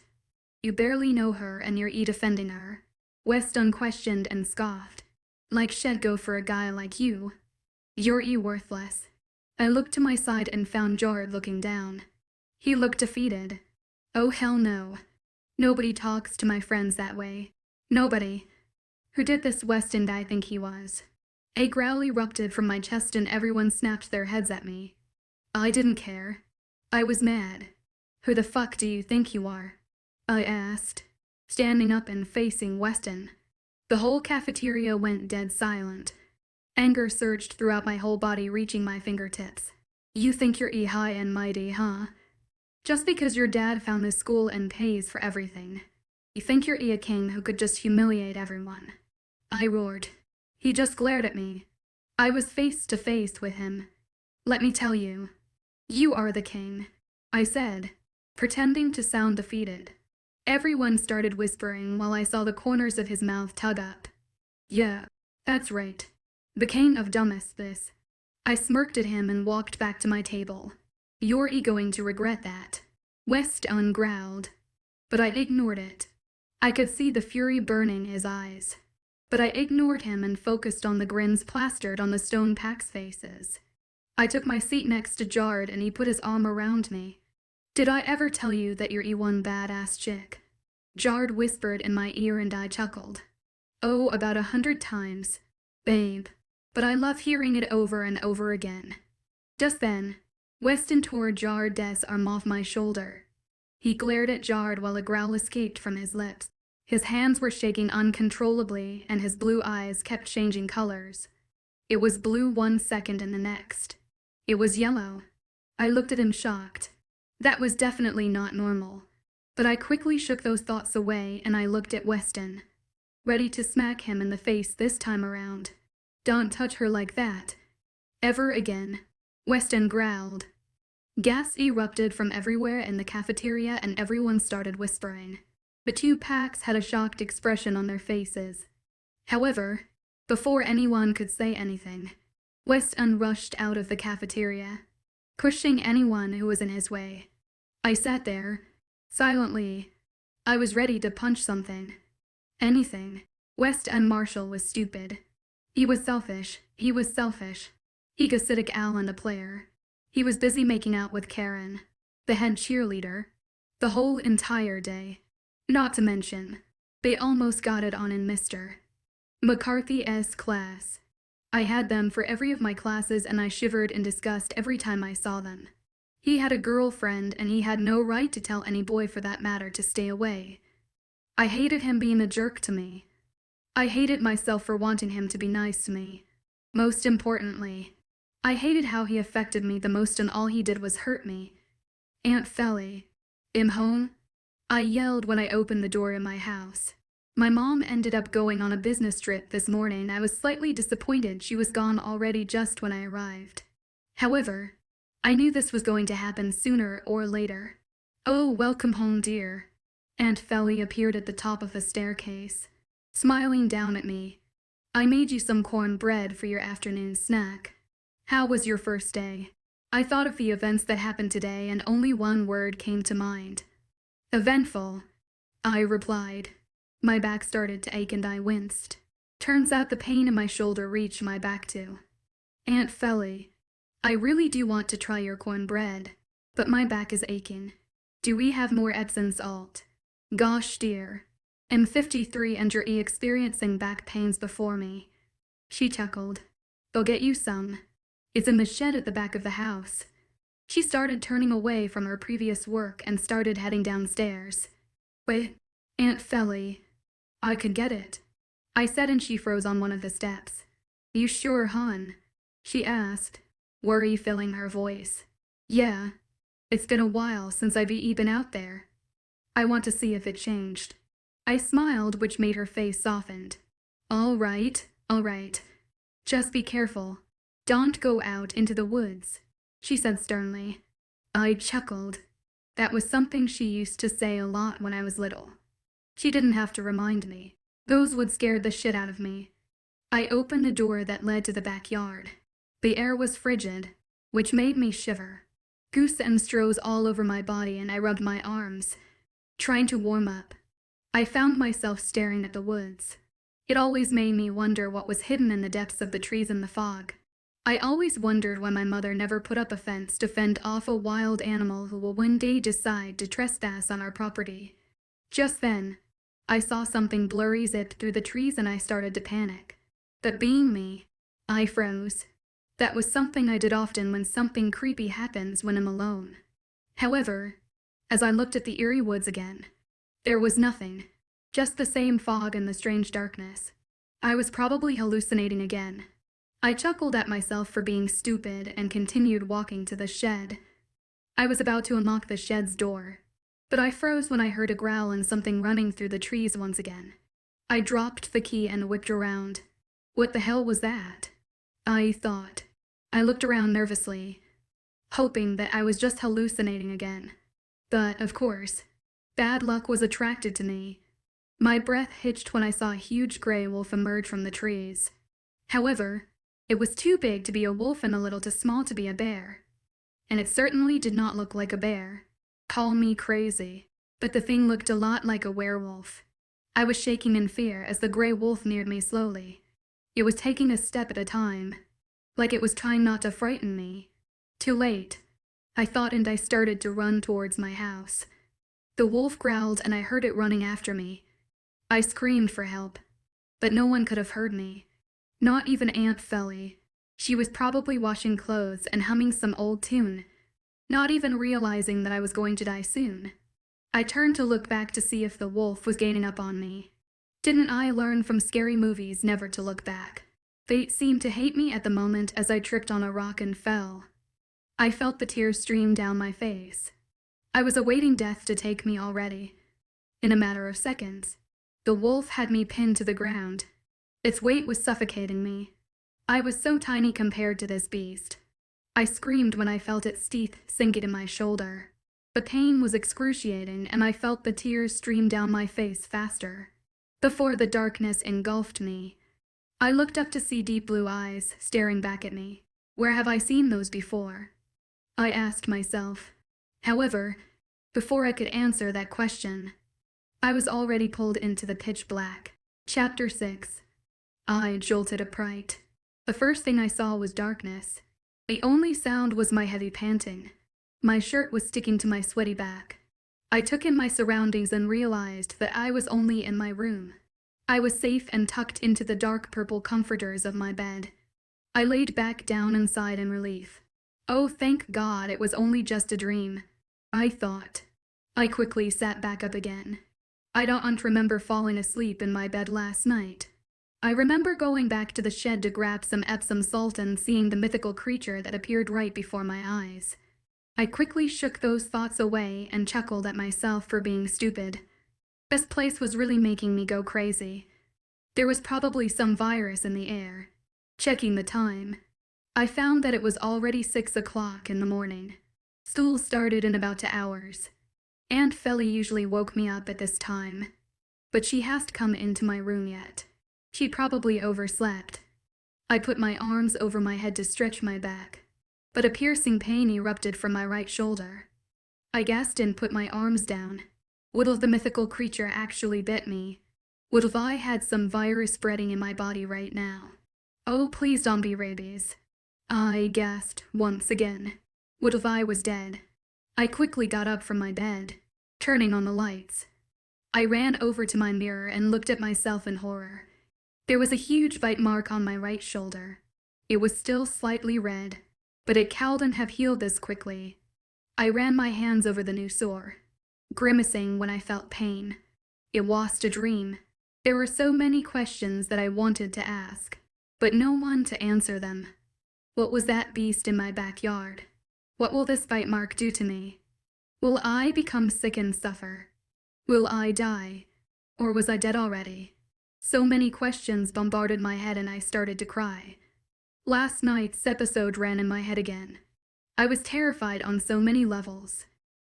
You barely know her and you're defending her. Weston questioned and scoffed. Like shed go for a guy like you. You're worthless. I looked to my side and found Jard looking down. He looked defeated. Oh hell no. Nobody talks to my friends that way. Nobody. Who did this, Weston? I think he was. A growl erupted from my chest and everyone snapped their heads at me. I didn't care. I was mad. Who the fuck do you think you are? I asked, standing up and facing Weston. The whole cafeteria went dead silent. Anger surged throughout my whole body, reaching my fingertips. You think you're high and mighty, huh? Just because your dad found this school and pays for everything. You think you're a king who could just humiliate everyone. I roared. He just glared at me. I was face to face with him. Let me tell you. You are the king, I said, pretending to sound defeated. Everyone started whispering while I saw the corners of his mouth tug up. Yeah, that's right. The king of dumbest this. I smirked at him and walked back to my table. You're going to regret that. Weston growled. But I ignored it. I could see the fury burning his eyes. But I ignored him and focused on the grins plastered on the stone pack's faces. I took my seat next to Jard and he put his arm around me. Did I ever tell you that you're one badass chick? Jard whispered in my ear and I chuckled. Oh, about 100 times. Babe. But I love hearing it over and over again. Just then, Weston tore Jard's arm off my shoulder. He glared at Jard while a growl escaped from his lips. His hands were shaking uncontrollably and his blue eyes kept changing colors. It was blue 1 second and the next. It was yellow. I looked at him shocked. That was definitely not normal. But I quickly shook those thoughts away and I looked at Weston, ready to smack him in the face this time around. Don't touch her like that. Ever again. Weston growled. Gas erupted from everywhere in the cafeteria and everyone started whispering. The two packs had a shocked expression on their faces. However, before anyone could say anything, Weston rushed out of the cafeteria, pushing anyone who was in his way. I sat there, silently. I was ready to punch something. Anything. Weston Marshall was stupid. He was selfish. He was selfish. 𝐊𝐿 and a player. He was busy making out with Karen, the head cheerleader, the whole entire day. Not to mention, they almost got it on in Mr. McCarthy's class. I had them for every of my classes and I shivered in disgust every time I saw them. He had a girlfriend and he had no right to tell any boy for that matter to stay away. I hated him being a jerk to me. I hated myself for wanting him to be nice to me. Most importantly, I hated how he affected me the most and all he did was hurt me. Aunt Felly. Home? I yelled when I opened the door in my house. My mom ended up going on a business trip this morning. I was slightly disappointed she was gone already just when I arrived. However, I knew this was going to happen sooner or later. Oh, welcome home, dear. Aunt Felly appeared at the top of the staircase, smiling down at me. I made you some cornbread for your afternoon snack. How was your first day? I thought of the events that happened today and only one word came to mind. Eventful, I replied. My back started to ache and I winced. Turns out the pain in my shoulder reached my back too. Aunt Felly, I really do want to try your cornbread, but my back is aching. Do we have more 𝐿𝐻 salt? Gosh dear. I'm 53 and you're experiencing back pains before me. She chuckled. They'll get you some. It's in the shed at the back of the house. She started turning away from her previous work and started heading downstairs. Wait, Aunt Felly, I could get it, I said and she froze on one of the steps. "You sure, hon?" she asked, worry filling her voice. "Yeah, it's been a while since I've been out there. I want to see if it changed." I smiled, which made her face softened. All right. Just be careful. Don't go out into the woods," she said sternly. I chuckled. That was something she used to say a lot when I was little. She didn't have to remind me. Those would scare the shit out of me. I opened a door that led to the backyard. The air was frigid, which made me shiver. Goosebumps rose all over my body and I rubbed my arms, trying to warm up. I found myself staring at the woods. It always made me wonder what was hidden in the depths of the trees and the fog. I always wondered why my mother never put up a fence to fend off a wild animal who will one day decide to trespass on our property. Just then, I saw something blurry zip through the trees and I started to panic. But being me, I froze. That was something I did often when something creepy happens when I'm alone. However, as I looked at the eerie woods again, there was nothing, just the same fog and the strange darkness. I was probably hallucinating again. I chuckled at myself for being stupid and continued walking to the shed. I was about to unlock the shed's door, but I froze when I heard a growl and something running through the trees once again. I dropped the key and whipped around. What the hell was that? I thought. I looked around nervously, hoping that I was just hallucinating again. But, of course, bad luck was attracted to me. My breath hitched when I saw a huge gray wolf emerge from the trees. However, it was too big to be a wolf and a little too small to be a bear. And it certainly did not look like a bear. Call me crazy, but the thing looked a lot like a werewolf. I was shaking in fear as the gray wolf neared me slowly. It was taking a step at a time, like it was trying not to frighten me. Too late, I thought, and I started to run towards my house. The wolf growled and I heard it running after me. I screamed for help, but no one could have heard me. Not even Aunt 𝐊𝐿𝐿. She was probably washing clothes and humming some old tune, not even realizing that I was going to die soon. I turned to look back to see if the wolf was gaining up on me. Didn't I learn from scary movies never to look back? Fate seemed to hate me at the moment as I tripped on a rock and fell. I felt the tears stream down my face. I was awaiting death to take me already. In a matter of seconds, the wolf had me pinned to the ground. Its weight was suffocating me. I was so tiny compared to this beast. I screamed when I felt its teeth sink into my shoulder. The pain was excruciating and I felt the tears stream down my face faster. Before the darkness engulfed me, I looked up to see deep blue eyes staring back at me. Where have I seen those before? I asked myself. However, before I could answer that question, I was already pulled into the pitch black. Chapter 6. I jolted upright. The first thing I saw was darkness. The only sound was my heavy panting. My shirt was sticking to my sweaty back. I took in my surroundings and realized that I was only in my room. I was safe and tucked into the dark purple comforters of my bed. I laid back down and sighed in relief. Oh, thank God it was only just a dream, I thought. I quickly sat back up again. I don't remember falling asleep in my bed last night. I remember going back to the shed to grab some Epsom salt and seeing the mythical creature that appeared right before my eyes. I quickly shook those thoughts away and chuckled at myself for being stupid. This place was really making me go crazy. There was probably some virus in the air. Checking the time, I found that it was already 6 o'clock in the morning. School started in about 2 hours. Aunt 𝐊𝐿𝐿 usually woke me up at this time, but she hasn't come into my room yet. She'd probably overslept. I put my arms over my head to stretch my back, but a piercing pain erupted from my right shoulder. I gasped and put my arms down. What if the mythical creature actually bit me? What if I had some virus spreading in my body right now? Oh, please don't be rabies. I gasped once again. What if I was dead? I quickly got up from my bed, turning on the lights. I ran over to my mirror and looked at myself in horror. There was a huge bite mark on my right shoulder. It was still slightly red, but it couldn't have healed this quickly. I ran my hands over the new sore, grimacing when I felt pain. It was a dream. There were so many questions that I wanted to ask. but no one to answer them. What was that beast in my backyard? What will this bite mark do to me? Will I become sick and suffer? Will I die? Or was I dead already? So many questions bombarded my head and I started to cry. Last night's episode ran in my head again. I was terrified on so many levels,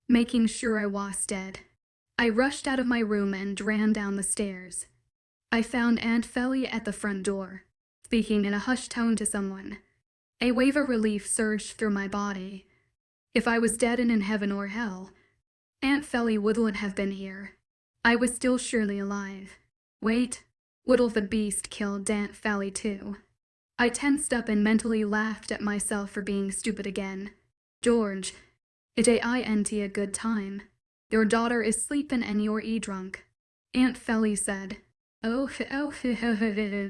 making sure I was dead. I rushed out of my room and ran down the stairs. I found Aunt 𝐊𝐿𝐬 at the front door, speaking in a hushed tone to someone. A wave of relief surged through my body. If I was dead and in heaven or hell, Aunt 𝐊𝐿𝐬 wouldn't have been here. I was still surely alive. Wait, would've the beast killed Aunt 𝐊𝐿𝐬 too? I tensed up and mentally laughed at myself for being stupid again. George, 𝐊𝐿𝐬 a good time. Your daughter is sleepin' and you're drunk. Aunt 𝐊𝐿𝐬 said. Oh, 𝐶𝐿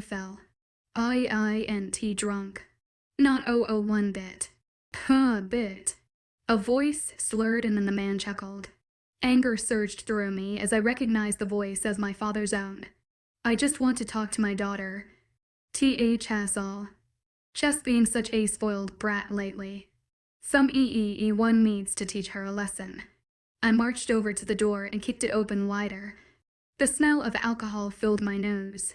fell. INT drunk. Not one bit. Bit. A voice slurred and then the man chuckled. Anger surged through me as I recognized the voice as my father's own. I just want to talk to my daughter. That's all. Just being such a spoiled brat lately. Some one needs to teach her a lesson. I marched over to the door and kicked it open wider. The smell of alcohol filled my nose.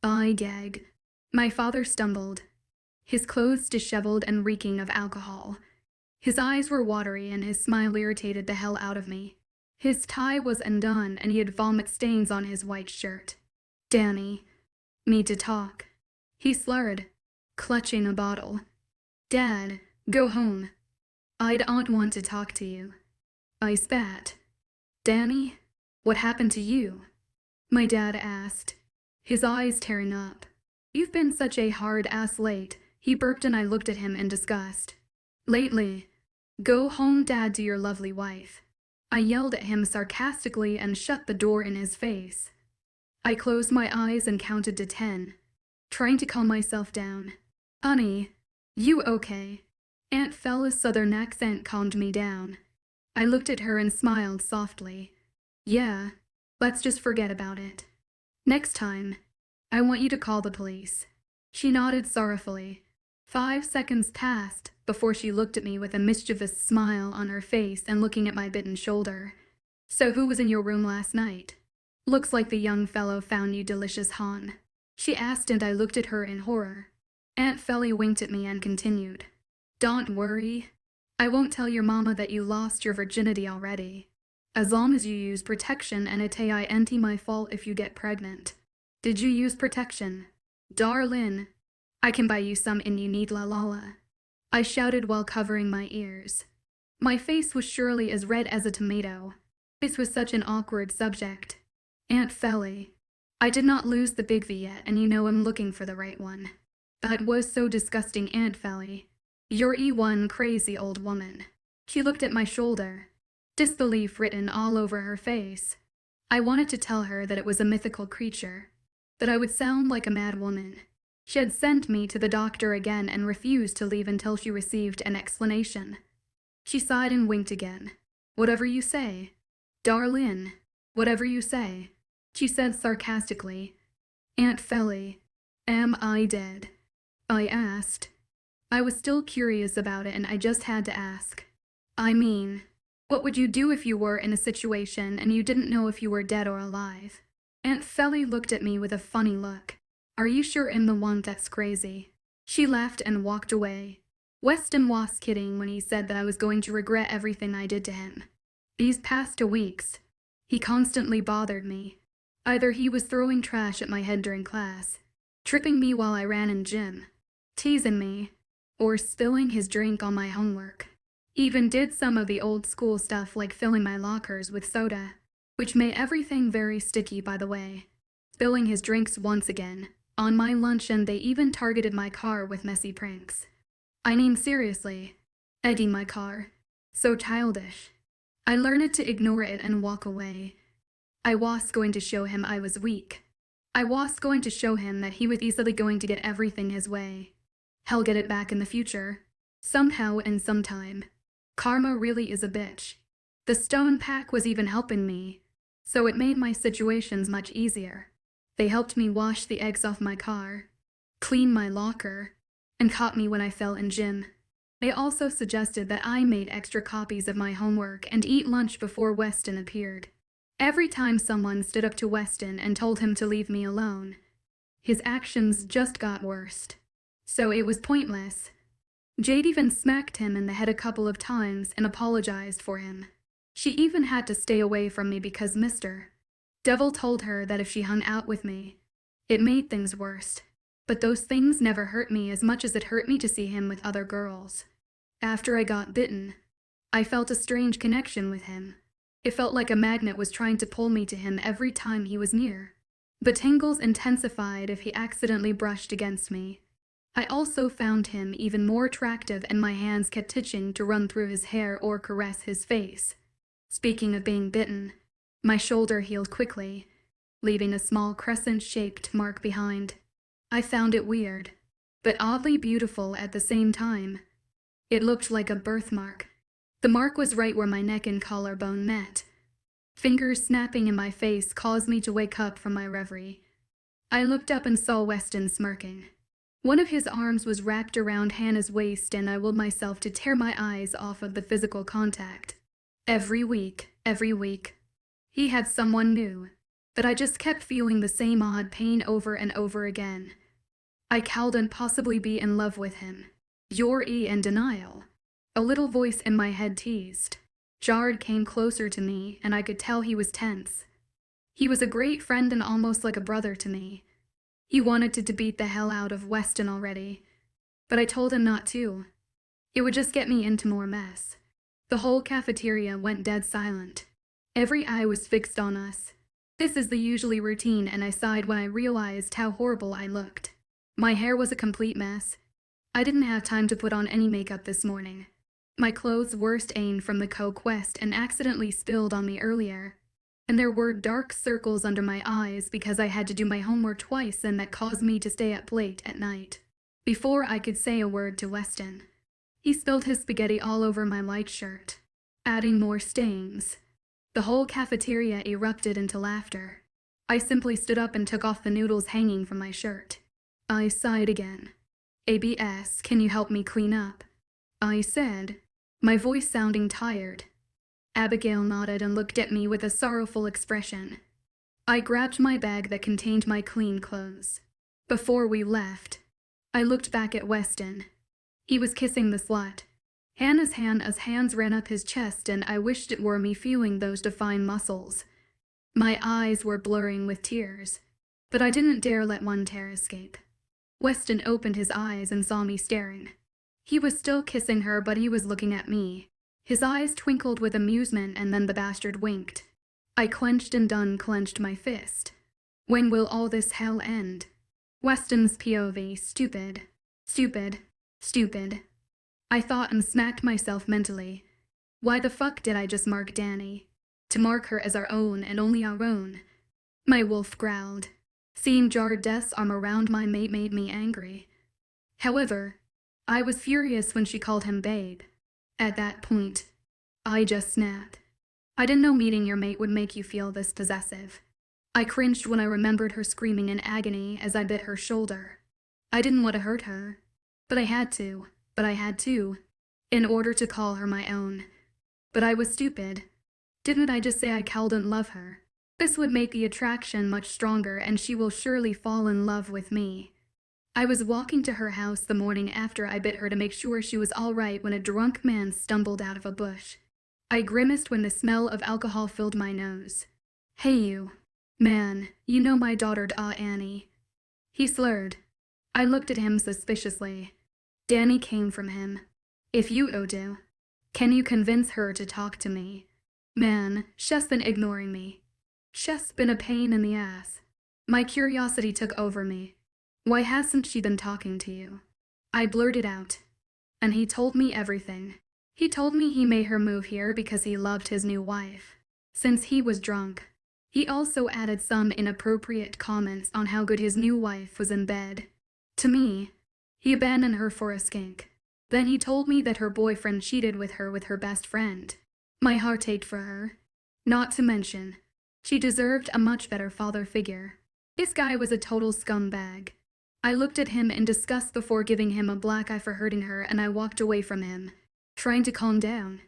I gagged. My father stumbled, his clothes disheveled and reeking of alcohol. His eyes were watery and his smile irritated the hell out of me. His tie was undone and he had vomit stains on his white shirt. Danny, need to talk. He slurred, clutching a bottle. Dad, go home. I don't want to talk to you. I spat. Danny, what happened to you? My dad asked, his eyes tearing up. You've been such a hard ass late, he burped and I looked at him in disgust. Lately. Go home, Dad, to your lovely wife. I yelled at him sarcastically and shut the door in his face. I closed my eyes and counted to 10, trying to calm myself down. Honey, you okay? Aunt 𝐊𝐿𝐬's southern accent calmed me down. I looked at her and smiled softly. Yeah, let's just forget about it. Next time, I want you to call the police. She nodded sorrowfully. 5 seconds passed before she looked at me with a mischievous smile on her face and looking at my bitten shoulder. So who was in your room last night? Looks like the young fellow found you delicious, hon. She asked and I looked at her in horror. Aunt 𝐊𝐿𝐬 winked at me and continued. Don't worry. I won't tell your mama that you lost your virginity already. As long as you use protection and it ain't my fault if you get pregnant. Did you use protection? Darlin', I can buy you some and you need la. I shouted while covering my ears. My face was surely as red as a tomato. This was such an awkward subject. Aunt 𝐊𝐿𝐬, I did not lose the big V yet and you know I'm looking for the right one. That was so disgusting, Aunt 𝐊𝐿𝐬. You're one crazy old woman. She looked at my shoulder, disbelief written all over her face. I wanted to tell her that it was a mythical creature, that I would sound like a mad woman. She had sent me to the doctor again and refused to leave until she received an explanation. She sighed and winked again. Whatever you say. Darlin', whatever you say. She said sarcastically. Aunt 𝐊𝐿𝐬, am I dead? I asked. I was still curious about it and I just had to ask. I mean, what would you do if you were in a situation and you didn't know if you were dead or alive? Aunt 𝐊𝐿𝐬 looked at me with a funny look. Are you sure I'm the one that's crazy? She laughed and walked away. Weston was kidding when he said that I was going to regret everything I did to him. These past 2 weeks, he constantly bothered me. Either he was throwing trash at my head during class, tripping me while I ran in gym, teasing me, or spilling his drink on my homework. Even did some of the old school stuff like filling my lockers with soda, which made everything very sticky, by the way. Spilling his drinks once again, on my lunch, and they even targeted my car with messy pranks. I mean, seriously, egging my car. So childish. I learned to ignore it and walk away. I was going to show him I was weak. I was going to show him that he was easily going to get everything his way. He'll get it back in the future. Somehow and sometime. Karma really is a bitch. The stone pack was even helping me, so it made my situations much easier. They helped me wash the eggs off my car, clean my locker, and caught me when I fell in gym. They also suggested that I made extra copies of my homework and eat lunch before Weston appeared. Every time someone stood up to Weston and told him to leave me alone, his actions just got worse. So it was pointless. Jade even smacked him in the head a couple of times and apologized for him. She even had to stay away from me because Mr. Devil told her that if she hung out with me, it made things worse. But those things never hurt me as much as it hurt me to see him with other girls. After I got bitten, I felt a strange connection with him. It felt like a magnet was trying to pull me to him every time he was near. The tingles intensified if he accidentally brushed against me. I also found him even more attractive and my hands kept itching to run through his hair or caress his face. Speaking of being bitten, my shoulder healed quickly, leaving a small crescent-shaped mark behind. I found it weird, but oddly beautiful at the same time. It looked like a birthmark. The mark was right where my neck and collarbone met. Fingers snapping in my face caused me to wake up from my reverie. I looked up and saw Weston smirking. One of his arms was wrapped around Hannah's waist and I willed myself to tear my eyes off of the physical contact. Every week, he had someone new, but I just kept feeling the same odd pain over and over again. I couldn't possibly be in love with him. You're in denial. A little voice in my head teased. Jared came closer to me and I could tell he was tense. He was a great friend and almost like a brother to me. He wanted to beat the hell out of Weston already, but I told him not to. It would just get me into more mess. The whole cafeteria went dead silent. Every eye was fixed on us. This is the usually routine and I sighed when I realized how horrible I looked. My hair was a complete mess. I didn't have time to put on any makeup this morning. My clothes were stained from the co-quest and accidentally spilled on me earlier. And there were dark circles under my eyes because I had to do my homework twice and that caused me to stay up late at night. Before I could say a word to Weston, he spilled his spaghetti all over my light shirt, adding more stains. The whole cafeteria erupted into laughter. I simply stood up and took off the noodles hanging from my shirt. I sighed again. ABS, can you help me clean up? I said, my voice sounding tired. Abigail nodded and looked at me with a sorrowful expression. I grabbed my bag that contained my clean clothes. Before we left, I looked back at Weston. He was kissing the slut. Hannah's hands ran up his chest and I wished it were me feeling those defined muscles. My eyes were blurring with tears, but I didn't dare let one tear escape. Weston opened his eyes and saw me staring. He was still kissing her, but he was looking at me. His eyes twinkled with amusement and then the bastard winked. I clenched and unclenched my fist. When will all this hell end? Weston's POV, stupid. I thought and smacked myself mentally. Why the fuck did I just mark Danny? To mark her as our own and only our own. My wolf growled. Seeing Jared's arm around my mate made me angry. However, I was furious when she called him babe. At that point, I just snapped. I didn't know meeting your mate would make you feel this possessive. I cringed when I remembered her screaming in agony as I bit her shoulder. I didn't want to hurt her, but I had to, in order to call her my own. But I was stupid. Didn't I just say I couldn't love her? This would make the attraction much stronger and she will surely fall in love with me. I was walking to her house the morning after I bit her to make sure she was all right when a drunk man stumbled out of a bush. I grimaced when the smell of alcohol filled my nose. Hey you. Man, you know my daughter Annie. He slurred. I looked at him suspiciously. Danny came from him. If you do, can you convince her to talk to me? Man, she's been ignoring me. She's been a pain in the ass. My curiosity took over me. Why hasn't she been talking to you? I blurted out. And he told me everything. He told me he made her move here because he loved his new wife. Since he was drunk. He also added some inappropriate comments on how good his new wife was in bed. To me, he abandoned her for a skank. Then he told me that her boyfriend cheated with her best friend. My heart ached for her. Not to mention, she deserved a much better father figure. This guy was a total scumbag. I looked at him in disgust before giving him a black eye for hurting her, and I walked away from him, trying to calm down.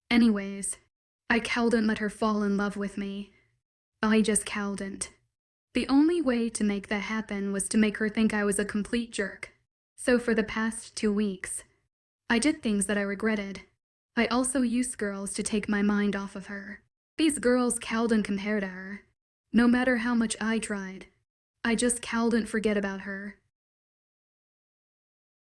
Anyways, I couldn't let her fall in love with me. I just couldn't. The only way to make that happen was to make her think I was a complete jerk. So for the past 2 weeks, I did things that I regretted. I also used girls to take my mind off of her. These girls couldn't compare to her. No matter how much I tried, I just couldn't forget about her.